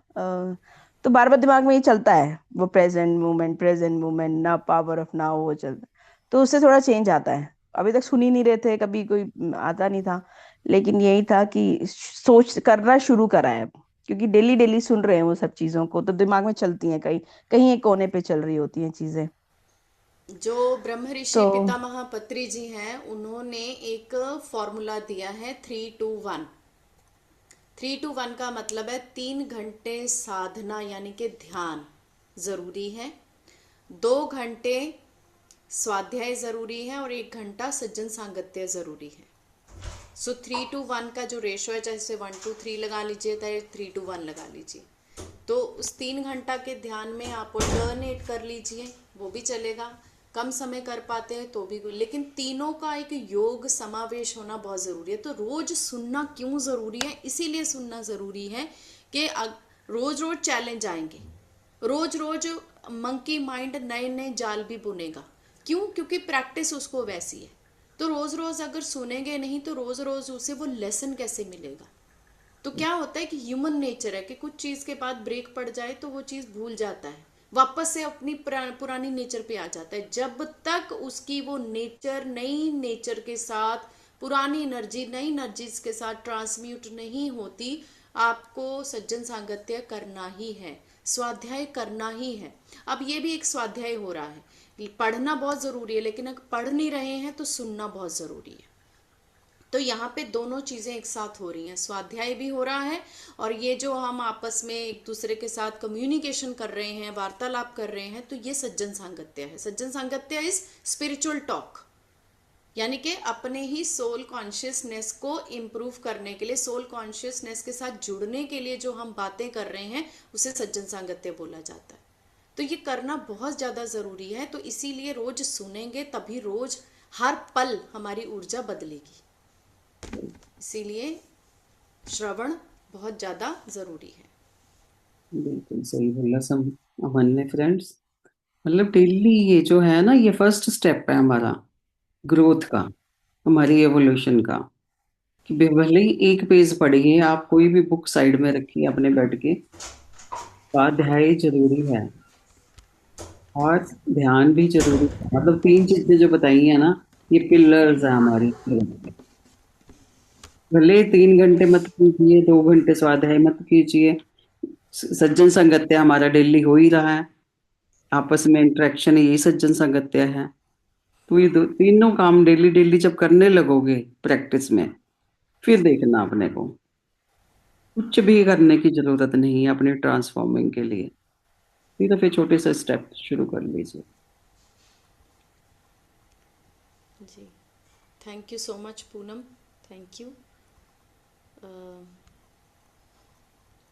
[SPEAKER 9] तो बार बार दिमाग में ये चलता है, वो प्रेजेंट मोमेंट ना, पावर ऑफ नाउ, वो चलता है। तो उससे थोड़ा चेंज आता है। अभी तक सुन ही नहीं रहे थे, कभी कोई आता नहीं था, लेकिन यही था कि सोच करना शुरू करा है। क्योंकि डेली डेली सुन रहे हैं वो सब चीजों को, तो दिमाग में चलती हैं, कहीं कहीं एक कोने पे चल रही होती हैं चीजें।
[SPEAKER 2] जो ब्रह्म ऋषि
[SPEAKER 9] तो
[SPEAKER 2] पितामह पत्री जी हैं, उन्होंने एक फॉर्मूला दिया है 3-2-1। 3-2-1 का मतलब है 3 घंटे साधना यानी कि ध्यान जरूरी है, 2 घंटे स्वाध्याय जरूरी है, और 1 घंटा सज्जन सांगत्य जरूरी है। सो 3-2-1 का जो रेशो है, जैसे 1-2-3 लगा लीजिए, चाहे 3-2-1 लगा लीजिए, तो उस 3 घंटा के ध्यान में आप ऑल्टरनेट कर लीजिए, वो भी चलेगा। कम समय कर पाते हैं तो भी, लेकिन तीनों का एक योग समावेश होना बहुत ज़रूरी है। तो रोज सुनना क्यों ज़रूरी है? इसीलिए सुनना ज़रूरी है कि रोज रोज चैलेंज आएंगे, रोज रोज मंकी माइंड नए नए जाल भी बुनेगा। क्यों? क्योंकि प्रैक्टिस उसको वैसी है। तो रोज रोज अगर सुनेंगे नहीं तो रोज रोज उसे वो लेसन कैसे मिलेगा? तो क्या होता है कि ह्यूमन नेचर है कि कुछ चीज के बाद ब्रेक पड़ जाए तो वो चीज भूल जाता है, वापस से अपनी पुरानी नेचर पे आ जाता है। जब तक उसकी वो नेचर नई नेचर के साथ, पुरानी एनर्जी नई एनर्जीज के साथ ट्रांसम्यूट नहीं होती, आपको सज्जन सांगत्य करना ही है, स्वाध्याय करना ही है। अब ये भी एक स्वाध्याय हो रहा है, पढ़ना बहुत जरूरी है, लेकिन अगर पढ़ नहीं रहे हैं तो सुनना बहुत जरूरी है। तो यहाँ पे दोनों चीजें एक साथ हो रही हैं, स्वाध्याय भी हो रहा है, और ये जो हम आपस में एक दूसरे के साथ कम्युनिकेशन कर रहे हैं, वार्तालाप कर रहे हैं, तो ये सज्जन सांगत्य है। सज्जन सांगत्य इज स्पिरिचुअल टॉक, यानी कि अपने ही सोल कॉन्शियसनेस को इम्प्रूव करने के लिए, सोल कॉन्शियसनेस के साथ जुड़ने के लिए जो हम बातें कर रहे हैं, उसे सज्जन सांगत्य बोला जाता है। तो ये करना बहुत ज्यादा जरूरी है। तो इसीलिए रोज सुनेंगे, तभी रोज हर पल हमारी ऊर्जा बदलेगी। इसीलिए श्रवण बहुत ज्यादा जरूरी है।
[SPEAKER 1] बिल्कुल सही बोला सब अमन ने फ्रेंड्स। मतलब डेली ये जो है ना, ये फर्स्ट स्टेप है हमारा ग्रोथ का, हमारी एवोल्यूशन का। कि भले ही एक पेज पढ़िए आप, कोई भी बुक साइड में रखिए अपने बेड के, स्वाध्याय जरूरी है और ध्यान भी जरूरी है। मतलब 3 चीजें जो बताई है ना, ये पिलर्स है हमारी। भले 3 घंटे मत कीजिए, 2 घंटे स्वाध्याय मत कीजिए, सज्जन संगत्य हमारा डेली हो ही रहा है, आपस में इंटरेक्शन यही सज्जन संगत्य है। तो ये तीनों काम डेली डेली जब करने लगोगे प्रैक्टिस में, फिर देखना अपने को कुछ भी करने की जरूरत नहीं है अपने ट्रांसफॉर्मिंग के लिए। फिर छोटे से स्टेप शुरू कर लीजिए।
[SPEAKER 2] जी, thank you so much Poonam, thank you.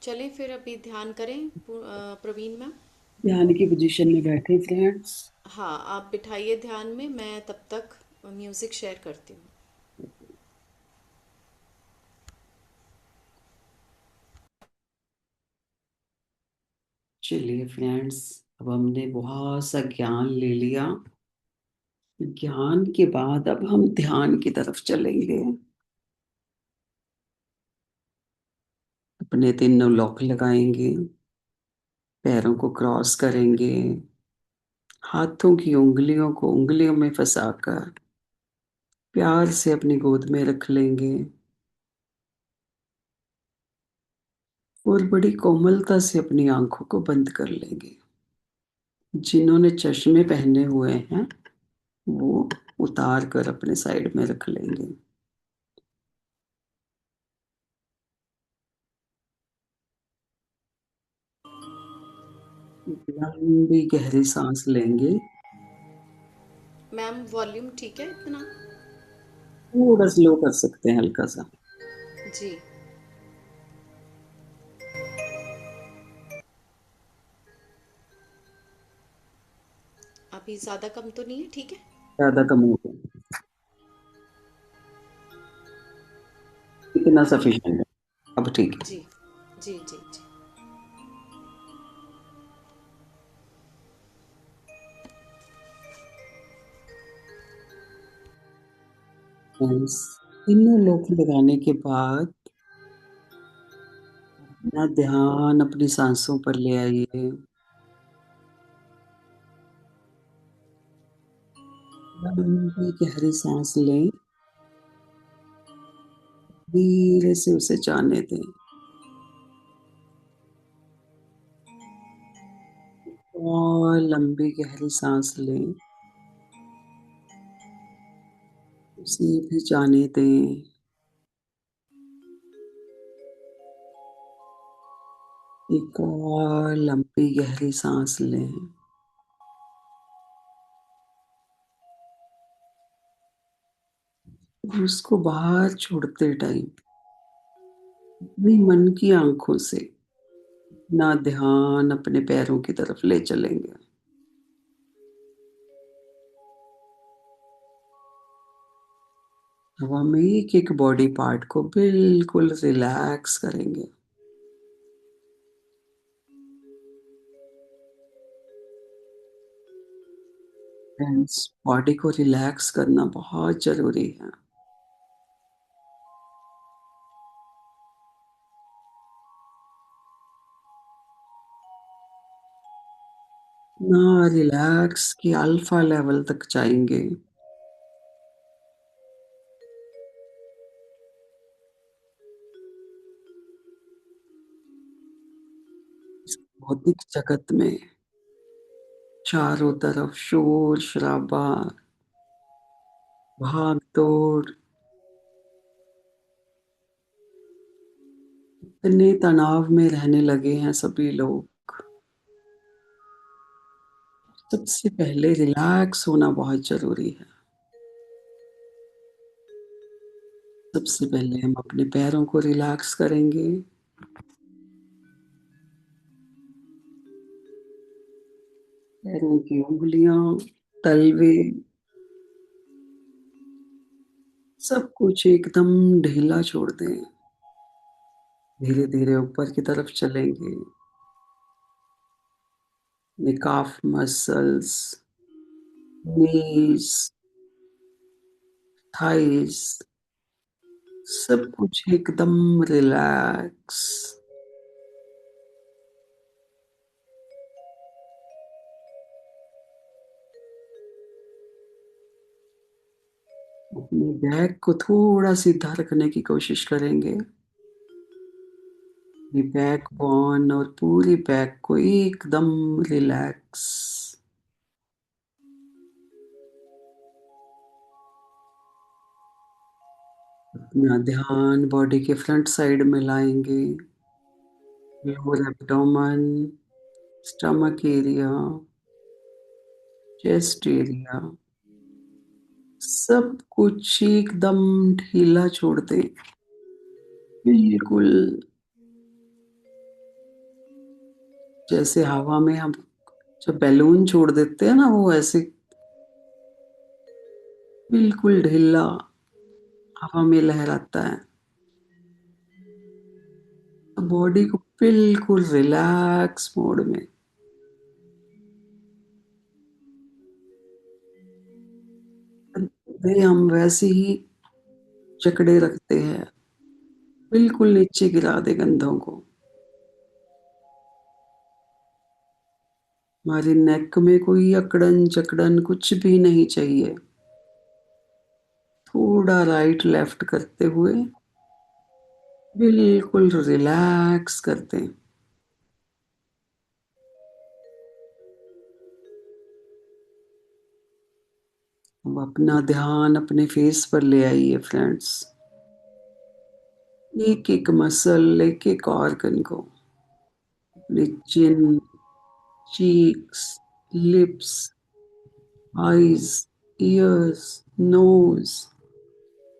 [SPEAKER 2] चलें फिर अभी ध्यान करें प्रवीण मैम।
[SPEAKER 1] ध्यान की पोजीशन में बैठे फ्रेंड्स।
[SPEAKER 2] हाँ, आप बिठाइए ध्यान में, मैं तब तक म्यूजिक शेयर करती हूँ।
[SPEAKER 1] चलिए फ्रेंड्स, अब हमने बहुत सा ज्ञान ले लिया। ज्ञान के बाद अब हम ध्यान की तरफ चलेंगे। अपने तीनों लॉक लगाएंगे, पैरों को क्रॉस करेंगे, हाथों की उंगलियों को उंगलियों में फंसाकर प्यार से अपनी गोद में रख लेंगे और बड़ी कोमलता से अपनी आंखों को बंद कर लेंगे। जिन्होंने चश्मे पहने हुए हैं वो उतार कर अपने साइड में रख लेंगे। लंबी गहरी सांस लेंगे।
[SPEAKER 2] मैम वॉल्यूम ठीक है इतना?
[SPEAKER 1] थोड़ा स्लो कर सकते हैं हल्का सा।
[SPEAKER 2] जी। अभी ज्यादा कम तो नहीं है? ठीक है,
[SPEAKER 1] ज्यादा कम हो गया, इतना सफिशिएंट है, अब ठीक है।
[SPEAKER 2] जी जी जी जी।
[SPEAKER 1] फ्रेंड्स, तीनों लोग लगाने के बाद अपना ध्यान अपनी सांसों पर ले आइए। लंबी गहरी सांस लें, धीरे से उसे जाने दें। और लंबी गहरी सांस लें, उसे भी जाने दें। एक और लंबी गहरी सांस लें, और उसको बाहर छोड़ते टाइम अपनी मन की आंखों से ना ध्यान अपने पैरों की तरफ ले चलेंगे। हवा में एक एक बॉडी पार्ट को बिल्कुल रिलैक्स करेंगे। फ्रेंड्स, बॉडी को रिलैक्स करना बहुत जरूरी है। ना रिलैक्स की अल्फा लेवल तक जाएंगे, इस भौतिक जगत में चारों तरफ शोर शराबा, भाग दौड़, इतने तनाव में रहने लगे हैं सभी लोग। सबसे पहले रिलैक्स होना बहुत जरूरी है। सबसे पहले हम अपने पैरों को रिलैक्स करेंगे। पैरों की उंगलियां, तलवे, सब कुछ एकदम ढीला छोड़ दें। धीरे धीरे ऊपर की तरफ चलेंगे। calf muscles, knees, thighs, सब कुछ एकदम रिलैक्स। अपने बैक को थोड़ा सीधा रखने की कोशिश करेंगे। बैक बोन और पूरी बैक को एकदम रिलैक्स। अपना ध्यान बॉडी के फ्रंट साइड में लाएंगे। Lower abdomen, stomach area, chest area, सब कुछ एकदम ढीला छोड़ दे। बिल्कुल जैसे हवा में हम जब बैलून छोड़ देते हैं ना, वो ऐसे बिल्कुल ढीला हवा में लहराता है। तो बॉडी को बिल्कुल रिलैक्स मोड में हम वैसे ही जकड़े रखते हैं, बिल्कुल नीचे गिरा दे कंधों को। हमारी नेक में कोई अकड़न जकड़न कुछ भी नहीं चाहिए। थोड़ा राइट लेफ्ट करते हुए बिल्कुल रिलैक्स करते हैं। अब अपना ध्यान अपने फेस पर ले आइए फ्रेंड्स। एक एक मसल, एक एक ऑर्गन को, अपने chin, cheeks, lips, eyes, ears, nose,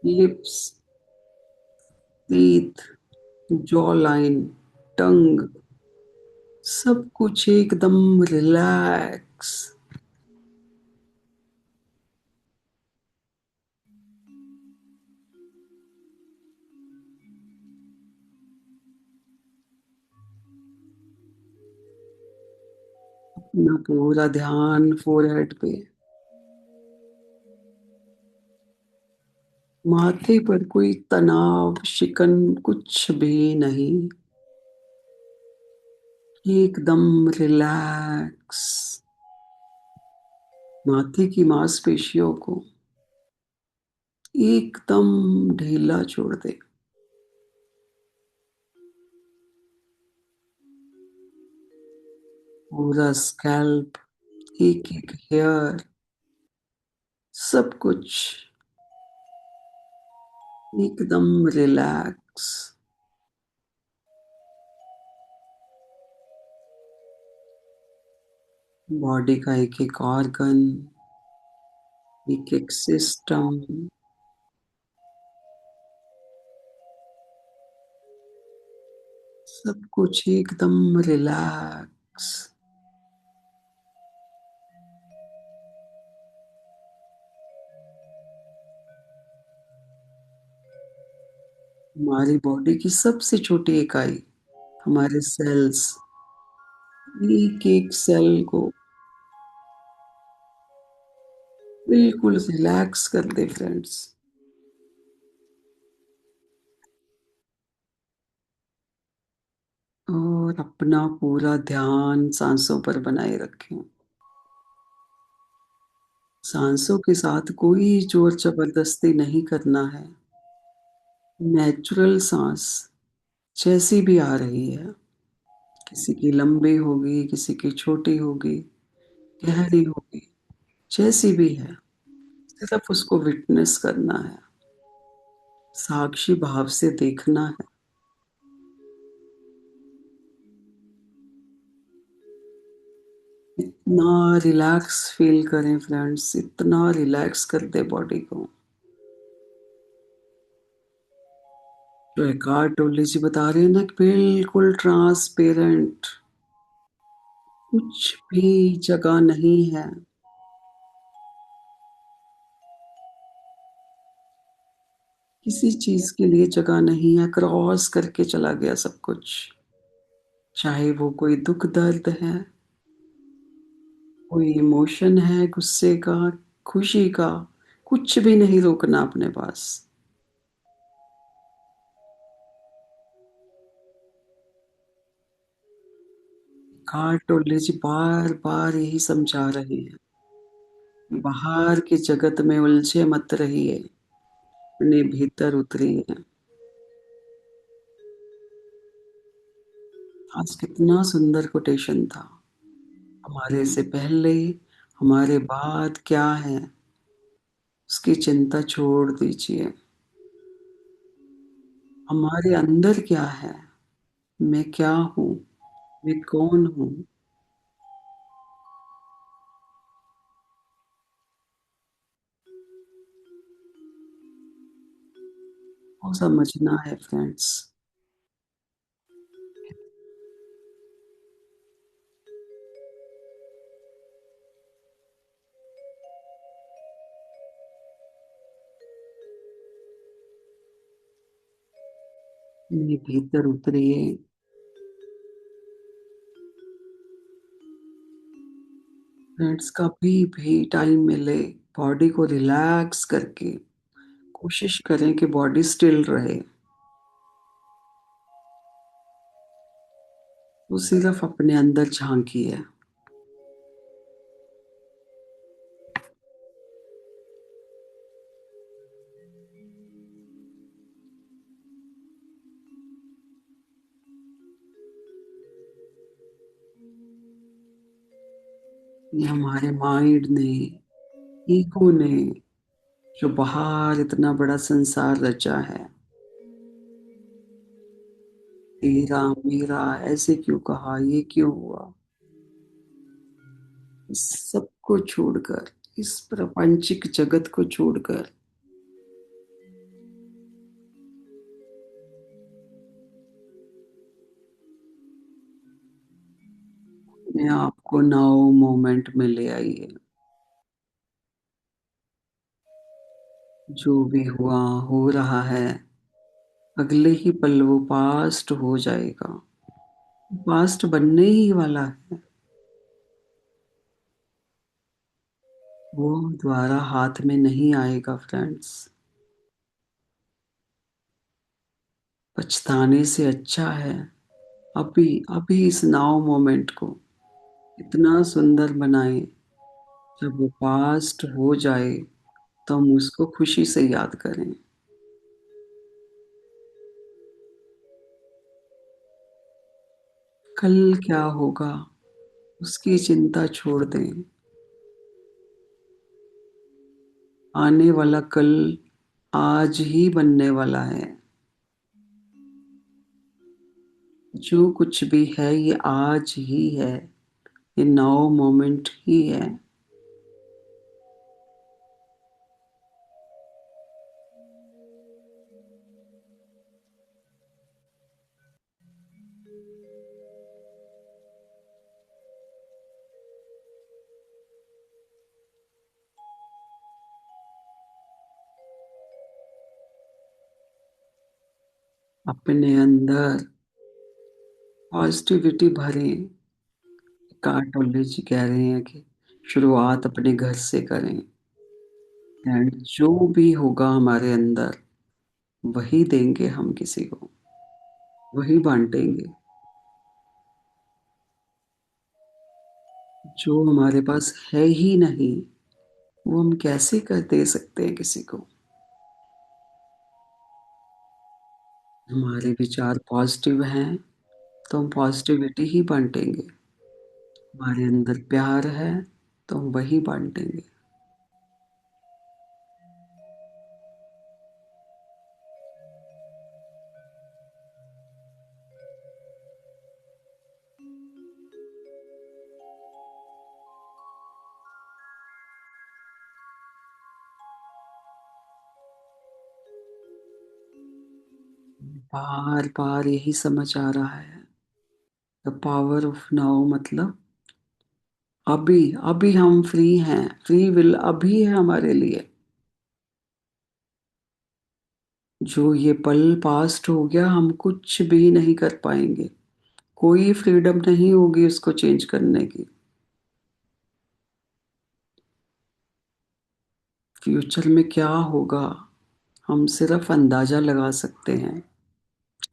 [SPEAKER 1] lips, teeth, jaw line, tongue, सब कुछ एकदम रिलैक्स। अपना पूरा ध्यान फोरहेड पे, माथे पर कोई तनाव शिकन कुछ भी नहीं, एकदम रिलैक्स। माथे की मांसपेशियों को एकदम ढीला छोड़ दे। पूरा स्कैल्प एक एक हेयर, सब कुछ एकदम रिलैक्स। बॉडी का एक एक ऑर्गन, एक एक सिस्टम सब कुछ एकदम रिलैक्स। हमारी बॉडी की सबसे छोटी इकाई, हमारे सेल्स, एक एक सेल को बिल्कुल रिलैक्स कर दे फ्रेंड्स। और अपना पूरा ध्यान सांसों पर बनाए रखें। सांसों के साथ कोई जोर जबरदस्ती नहीं करना है। नेचुरल सांस जैसी भी आ रही है, किसी की लंबी होगी, किसी की छोटी होगी, गहरी होगी, जैसी भी है, सिर्फ उसको विटनेस करना है, साक्षी भाव से देखना है। इतना रिलैक्स फील करें फ्रेंड्स, इतना रिलैक्स कर दे बॉडी को। जो एकार्ड टोले जी बता रहे हैं ना कि बिल्कुल ट्रांसपेरेंट, कुछ भी जगह नहीं है। किसी चीज के लिए जगह नहीं है, क्रॉस करके चला गया सब कुछ। चाहे वो कोई दुख दर्द है, कोई इमोशन है, गुस्से का, खुशी का, कुछ भी नहीं रोकना अपने पास। एकार्ड टोले जी बार बार यही समझा रहे हैं, बाहर के जगत में उलझे मत रहिए, अपने भीतर उतरिए। आज कितना सुंदर कोटेशन था। हमारे से पहले, हमारे बाद क्या है, उसकी चिंता छोड़ दीजिए। हमारे अंदर क्या है, मैं क्या हूँ, मैं कौन हूँ, वो समझना है फ्रेंड्स। अपने भीतर उतरिए। फ्रेंड्स, कभी भी टाइम मिले, बॉडी को रिलैक्स करके कोशिश करें कि बॉडी स्टिल रहे। वो सिर्फ अपने अंदर झांकिए। ये हमारे माइंड ने, ईगो ने, जो बाहर इतना बड़ा संसार रचा है, तेरा मेरा, ऐसे क्यों कहा, ये क्यों हुआ, इस सब को छोड़कर, इस प्रापंचिक जगत को छोड़कर अपने आप को नाउ मोमेंट में ले आइए। जो भी हुआ, हो रहा है, अगले ही पल वो पास्ट हो जाएगा। पास्ट बनने ही वाला है। वो दोबारा हाथ में नहीं आएगा फ्रेंड्स। पछताने से अच्छा है अभी अभी इस नाउ मोमेंट को इतना सुंदर बनाएं, जब वो पास्ट हो जाए तो हम उसको खुशी से याद करें। कल क्या होगा, उसकी चिंता छोड़ दें। आने वाला कल आज ही बनने वाला है। जो कुछ भी है ये आज ही है, ये नाउ मोमेंट ही है। अपने अंदर पॉजिटिविटी भरें। कार्टोली जी कह रहे हैं कि शुरुआत अपने घर से करें, एंड जो भी होगा हमारे अंदर वही देंगे हम किसी को, वही बांटेंगे। जो हमारे पास है ही नहीं वो हम कैसे कर दे सकते हैं किसी को। हमारे विचार पॉजिटिव हैं तो हम पॉजिटिविटी ही बांटेंगे। हमारे अंदर प्यार है तो हम वही बांटेंगे। बार बार यही समझ आ रहा है, द पावर ऑफ नाउ, मतलब अभी अभी हम फ्री हैं, फ्री विल अभी है हमारे लिए। जो ये पल पास्ट हो गया हम कुछ भी नहीं कर पाएंगे, कोई फ्रीडम नहीं होगी उसको चेंज करने की। फ्यूचर में क्या होगा हम सिर्फ अंदाजा लगा सकते हैं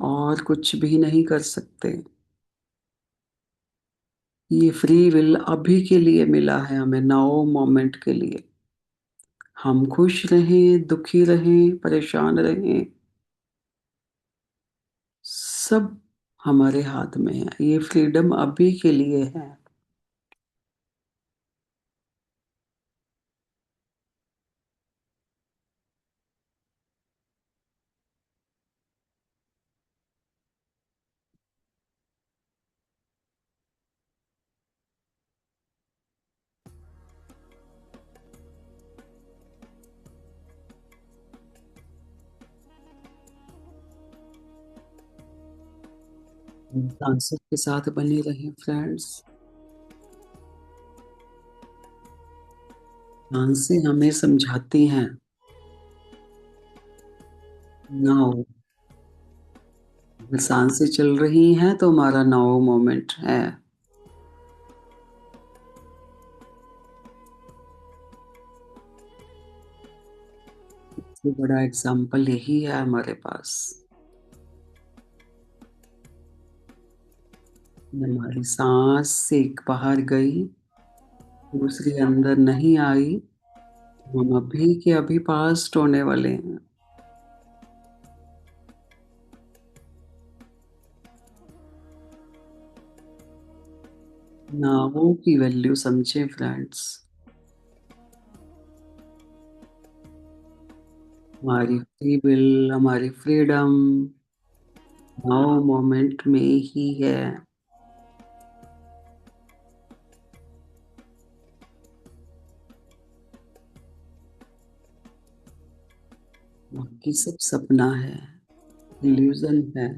[SPEAKER 1] और कुछ भी नहीं कर सकते। ये फ्री विल अभी के लिए मिला है हमें, नाउ मोमेंट के लिए। हम खुश रहें, दुखी रहें, परेशान रहें, सब हमारे हाथ में है। ये फ्रीडम अभी के लिए है। आंसर के साथ बने रहें फ्रेंड्स। सांसें हमें समझाती हैं नाउ। सांसें चल रही हैं तो हमारा नाउ मोमेंट है। सबसे बड़ा एग्जाम्पल यही है हमारे पास। हमारी सांस एक बाहर गई, दूसरी अंदर नहीं आई, हम अभी के अभी पास्ट होने वाले हैं। नावों की वैल्यू समझे फ्रेंड्स। हमारी फ्री विल, हमारी फ्रीडम नाउ मोमेंट में ही है। बाकी सब सपना है, इल्यूजन है।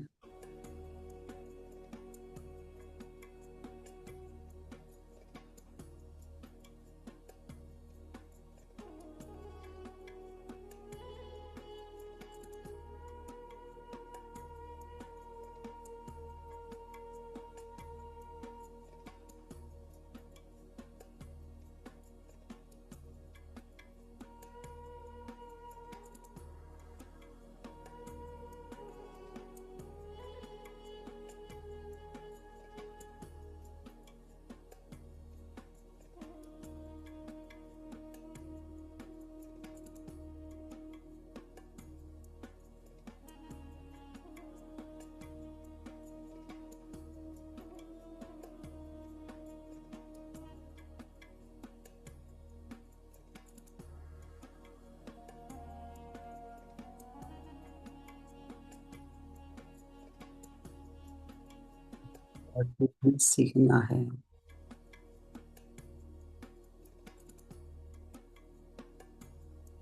[SPEAKER 1] भी सीखना है।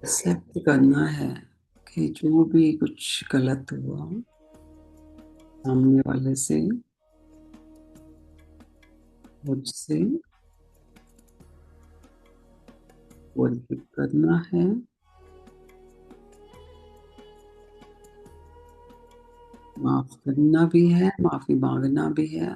[SPEAKER 1] एक्सेप्ट करना है कि जो भी कुछ गलत हुआ सामने वाले से, मुझसे, वो करना है। माफ करना भी है, माफी मांगना भी है।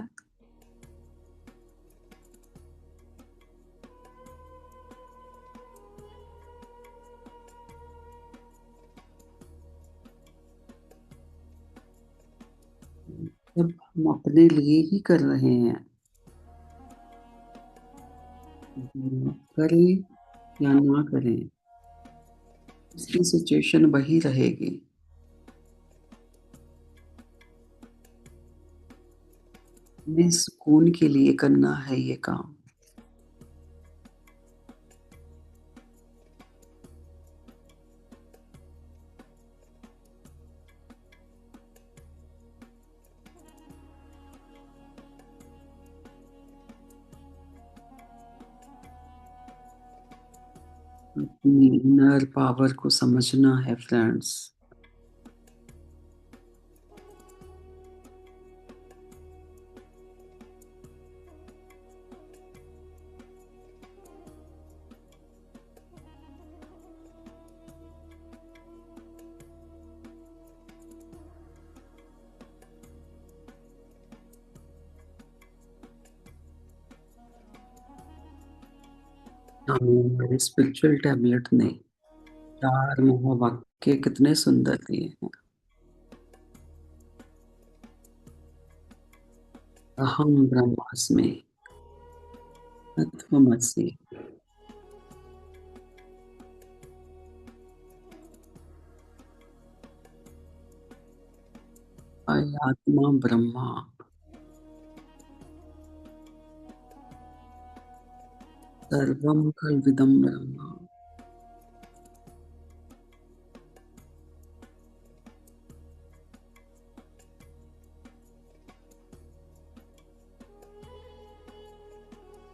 [SPEAKER 1] जब हम अपने लिए ही कर रहे हैं, करें या ना करें, उसकी सिचुएशन वही रहेगी। हमें सुकून के लिए करना है ये काम। अपनी इनर पावर को समझना है फ्रेंड्स। मेरे स्पिरिचुअल टैबलेट ने 4 महावाक्य कितने सुंदर दिए हैं। अहम ब्रह्मास्मि, तत्त्वमसि। आत्मा ब्रह्मा, सर्वं खल्विदं ब्रह्म।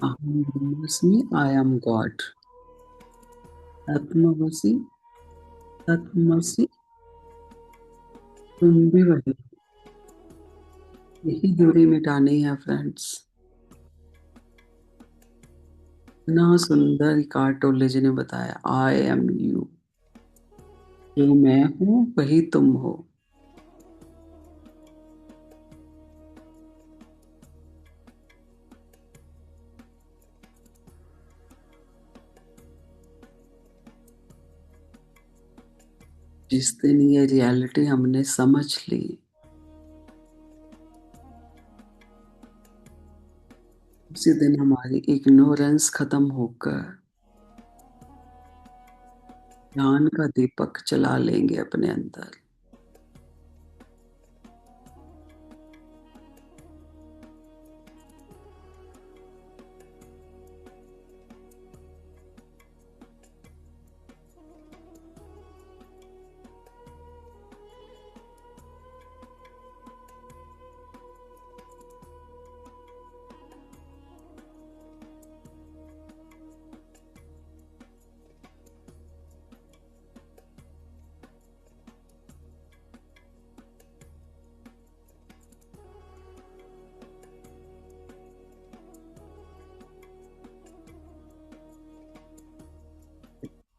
[SPEAKER 1] अहम ब्रह्मास्मि, आई एम गॉड। तत्त्वमसि, तत्त्वमसि, तुम भी वही। यही दूरी मिटानी है फ्रेंड्स। इतना सुंदर रिकार्ड टोले जी ने बताया, आई एम यू। जो मैं हूं वही तुम हो। जिस दिन ये रियलिटी हमने समझ ली, उसी दिन हमारी इग्नोरेंस खत्म होकर ज्ञान का दीपक जला लेंगे अपने अंदर।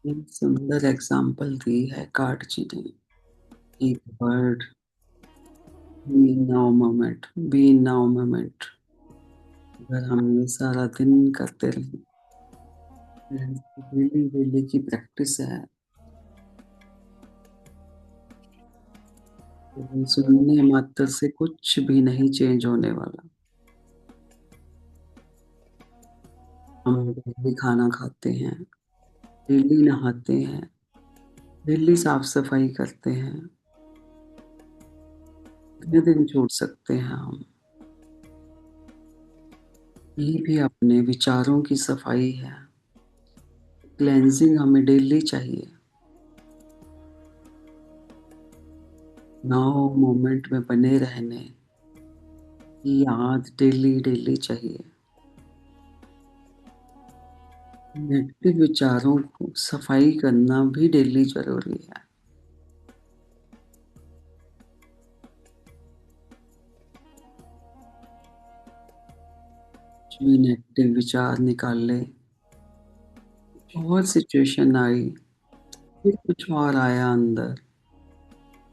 [SPEAKER 1] एक सुंदर एग्जाम्पल दी है कार्ड जी ने। एक word, be now moment, be now moment. अगर हम ये सारा दिन करते रहे, डेली डेली की प्रैक्टिस है, तो सुनने मात्र से कुछ भी नहीं चेंज होने वाला। हम डेली खाना खाते हैं, डेली नहाते हैं, डेली साफ सफाई करते हैं, कितने दिन छोड़ सकते हैं हम? ये भी अपने विचारों की सफाई है। क्लेंजिंग हमें डेली चाहिए। नाउ मोमेंट में बने रहने, याद डेली डेली चाहिए। नेगेटिव विचारों को सफाई करना भी डेली जरूरी है। कुछ भी नेगेटिव विचार निकाल ले, और सिचुएशन आई, फिर कुछ और आया अंदर,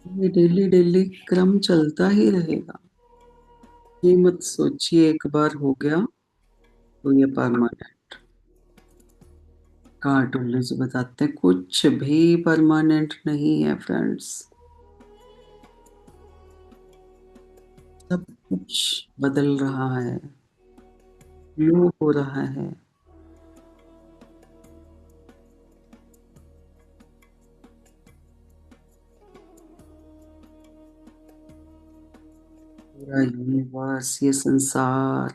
[SPEAKER 1] ये डेली डेली क्रम चलता ही रहेगा। ये मत सोचिए एक बार हो गया तो ये परमानेंट। कार्टून से बताते हैं कुछ भी परमानेंट नहीं है फ्रेंड्स। सब कुछ बदल रहा है, फ्लो हो रहा है। पूरा यूनिवर्स, ये संसार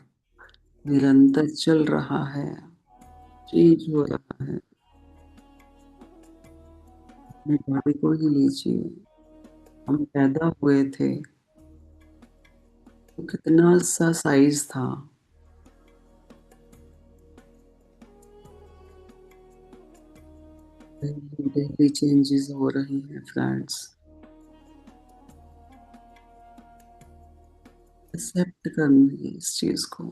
[SPEAKER 1] निरंतर चल रहा है, चेंज हो रहा है। अपनी बॉडी को ही लीजिए, हम पैदा हुए थे तो कितना सा साइज था, डेली डेली चेंजेस हो रही हैं फ्रेंड्स। एक्सेप्ट करनी है इस चीज को।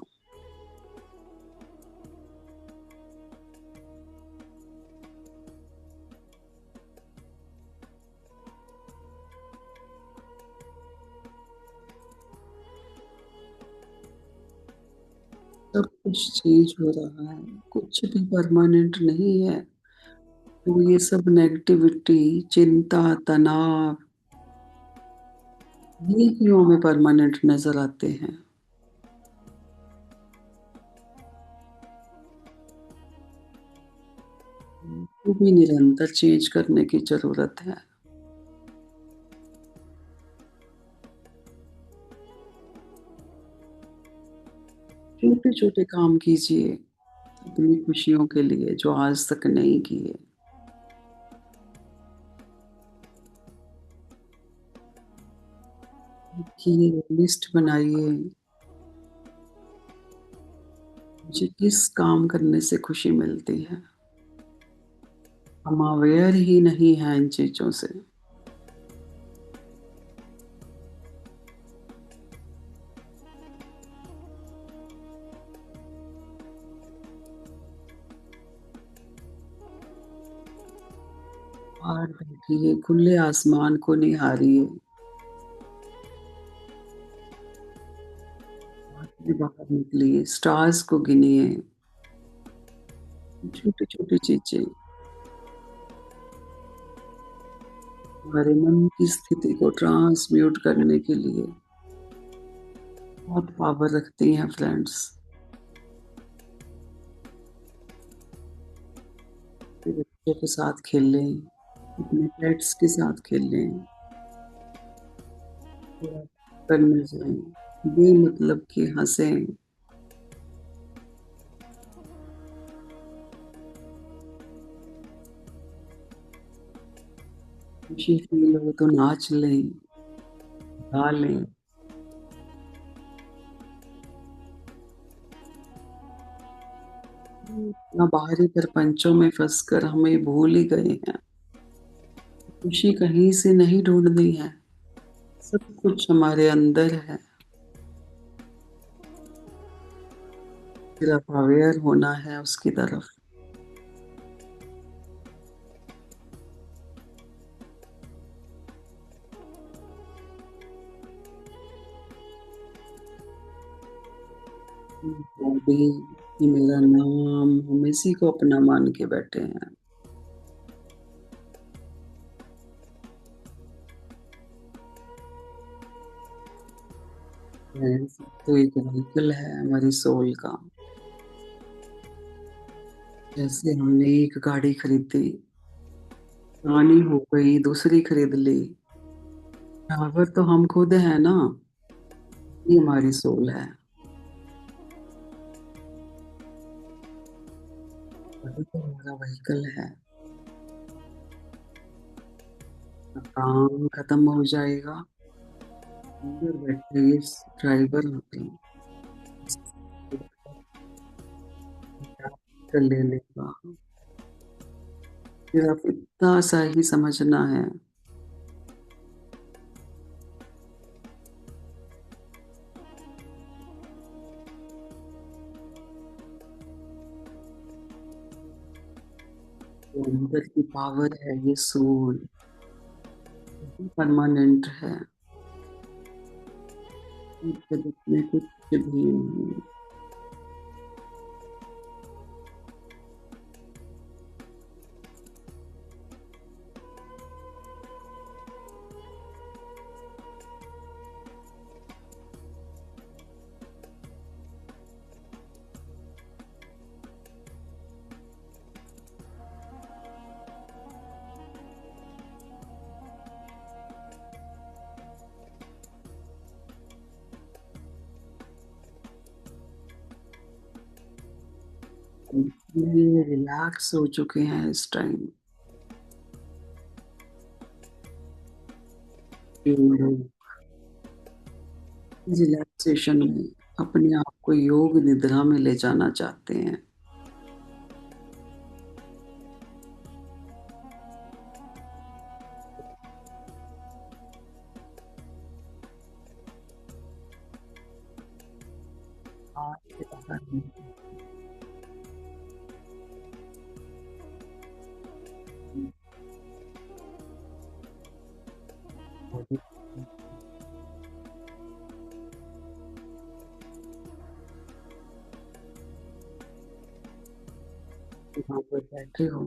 [SPEAKER 1] सब कुछ चेंज हो रहा है, कुछ भी परमानेंट नहीं है। तो ये सब नेगेटिविटी, चिंता, तनाव, ये क्यों हमें परमानेंट नजर आते हैं? वो भी निरंतर चेंज करने की जरूरत है। छोटे छोटे काम कीजिए अपनी खुशियों के लिए, जो आज तक नहीं किए। लिखिए, लिस्ट बनाइए, मुझे किस काम करने से खुशी मिलती है। हम अवेयर ही नहीं हैं इन चीजों से। बाहर बैठिए, खुले आसमान को निहारिए, बाहर निकलिए, स्टार्स को गिनिए, छोटी छोटी चीजें हमारे मन की स्थिति को ट्रांसम्यूट करने के लिए बहुत पावर रखती हैं फ्रेंड्स। बच्चों के साथ खेलें, अपने पेट्स के साथ खेलें, करने जाएं, बेमतलब की हंसें। खुशी फील हो तो नाच लें, गा लें। ना बाहरी प्रपंचों में फंसकर हमें भूल ही गए हैं। खुशी कहीं से नहीं ढूंढनी है, सब कुछ हमारे अंदर है। सिर्फ अवेयर होना है उसकी तरफ। बॉडी, ये मेरा नाम, हम इसी को अपना मान के बैठे हैं। तो एक व्हीकल है हमारी सोल का। जैसे हमने एक गाड़ी खरीदी, पुरानी हो गई, दूसरी खरीद ली, ड्राइवर तो हम खुद है ना, ये हमारी सोल है। वही तो हमारा व्हीकल है। काम खत्म हो जाएगा, अंदर बैठे ये ड्राइवर होते हैं, कर लेने का सिर्फ इतना सा ही समझना है। जो अंदर की पावर है, ये सोल परमानेंट है, इस जगत में कुछ भी नहीं। ये रिलैक्स हो चुके हैं इस टाइम। रिलैक्सेशन में अपने आप को योग निद्रा में ले जाना चाहते हैं। आज से बाहर नहीं। यहाँ पर बैठे हो,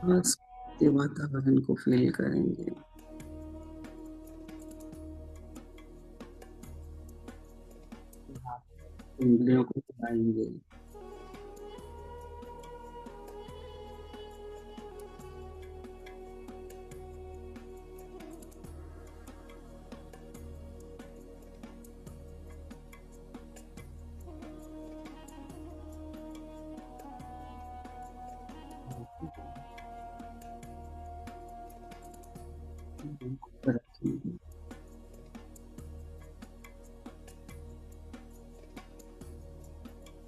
[SPEAKER 1] बस ये वातावरण को फील करेंगे। उंगलियों को दबाएंगे, रखेंगे।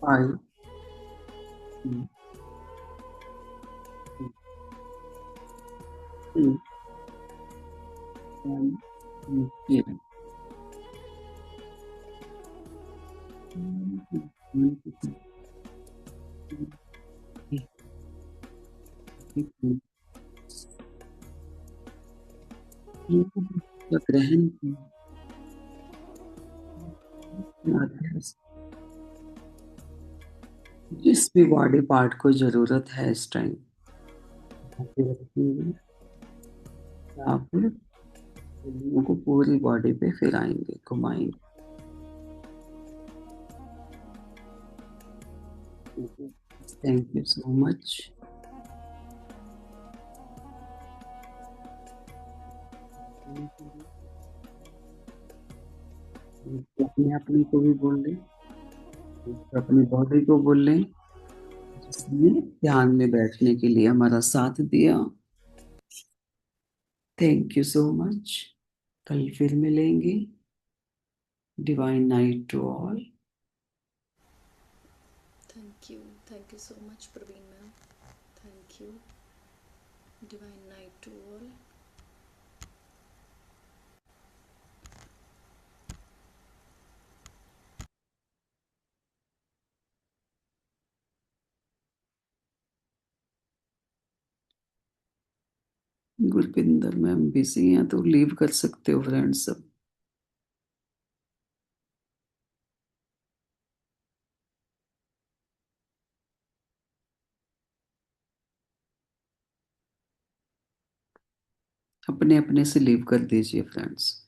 [SPEAKER 1] Five, two, one, zero. ग्रहण की माध्यम से जिस भी बॉडी पार्ट को जरूरत है इस टाइम रखेंगे, या फिर उंगलियों को पूरी बॉडी पे फिराएंगे, घुमाएंगे। Thank you so much. अपने अपने को भी बोल लें, अपनी बॉडी को बोल लें, जिसने ध्यान में बैठने के लिए हमारा साथ दिया। Thank you so much. कल फिर मिलेंगे। Divine night to all.
[SPEAKER 2] Thank you so much, Praveen ma'am. Thank you. Divine night to all.
[SPEAKER 1] Gurpinder ma'am busy हैं तो लीव कर सकते हो फ्रेंड्स सब। अपने अपने से लीव कर दीजिए friends.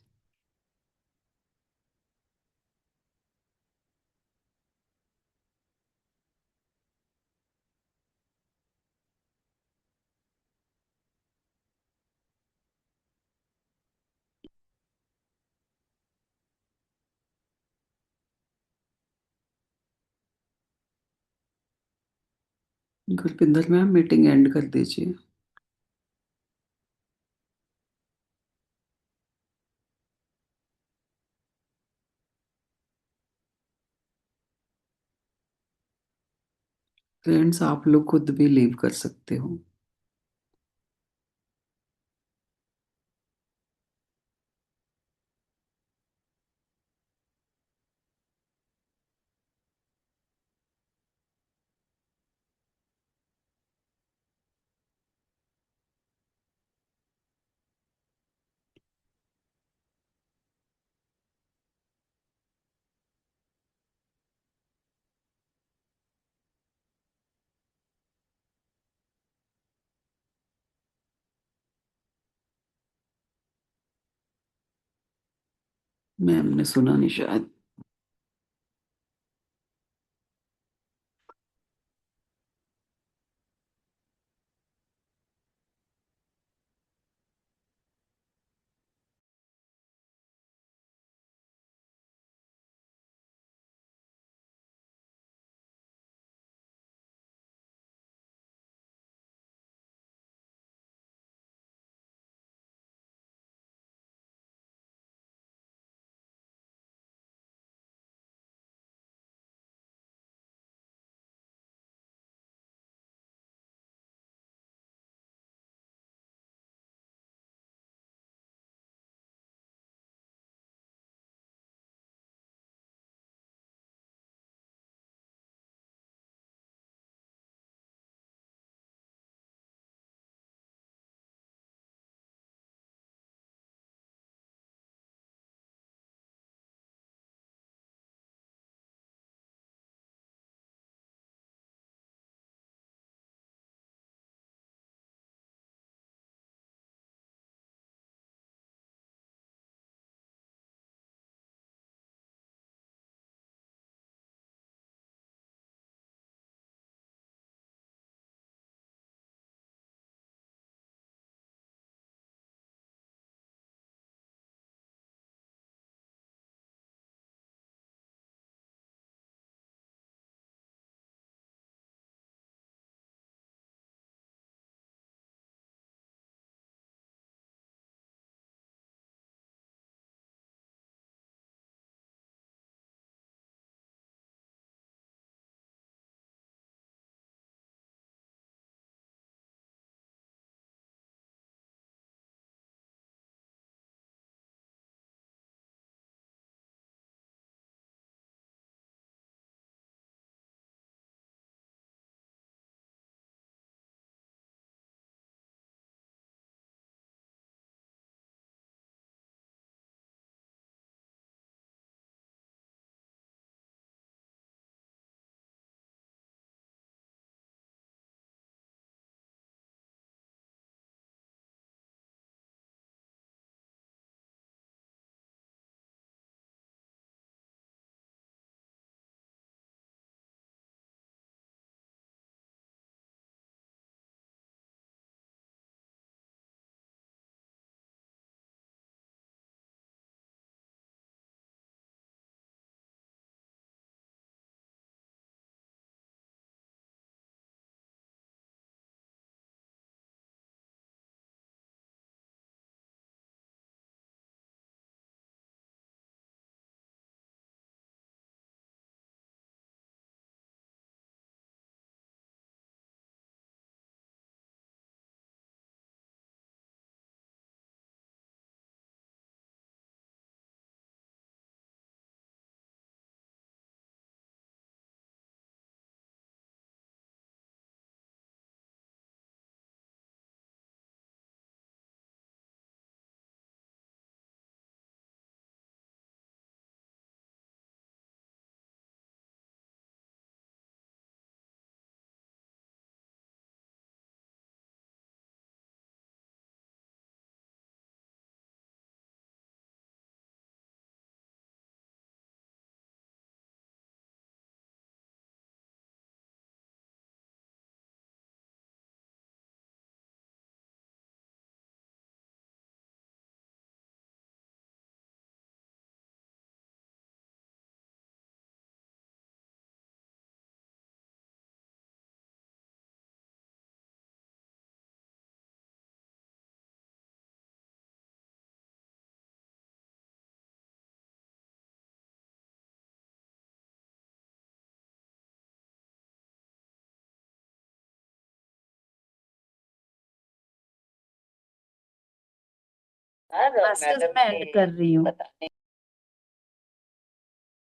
[SPEAKER 1] Gurpinder ma'am meeting and कर दीजिए। फ्रेंड्स, आप लोग खुद भी लीव कर सकते हो। मैम ने सुना नहीं शायद।
[SPEAKER 10] मैसेज मैं एंड कर रही हूँ।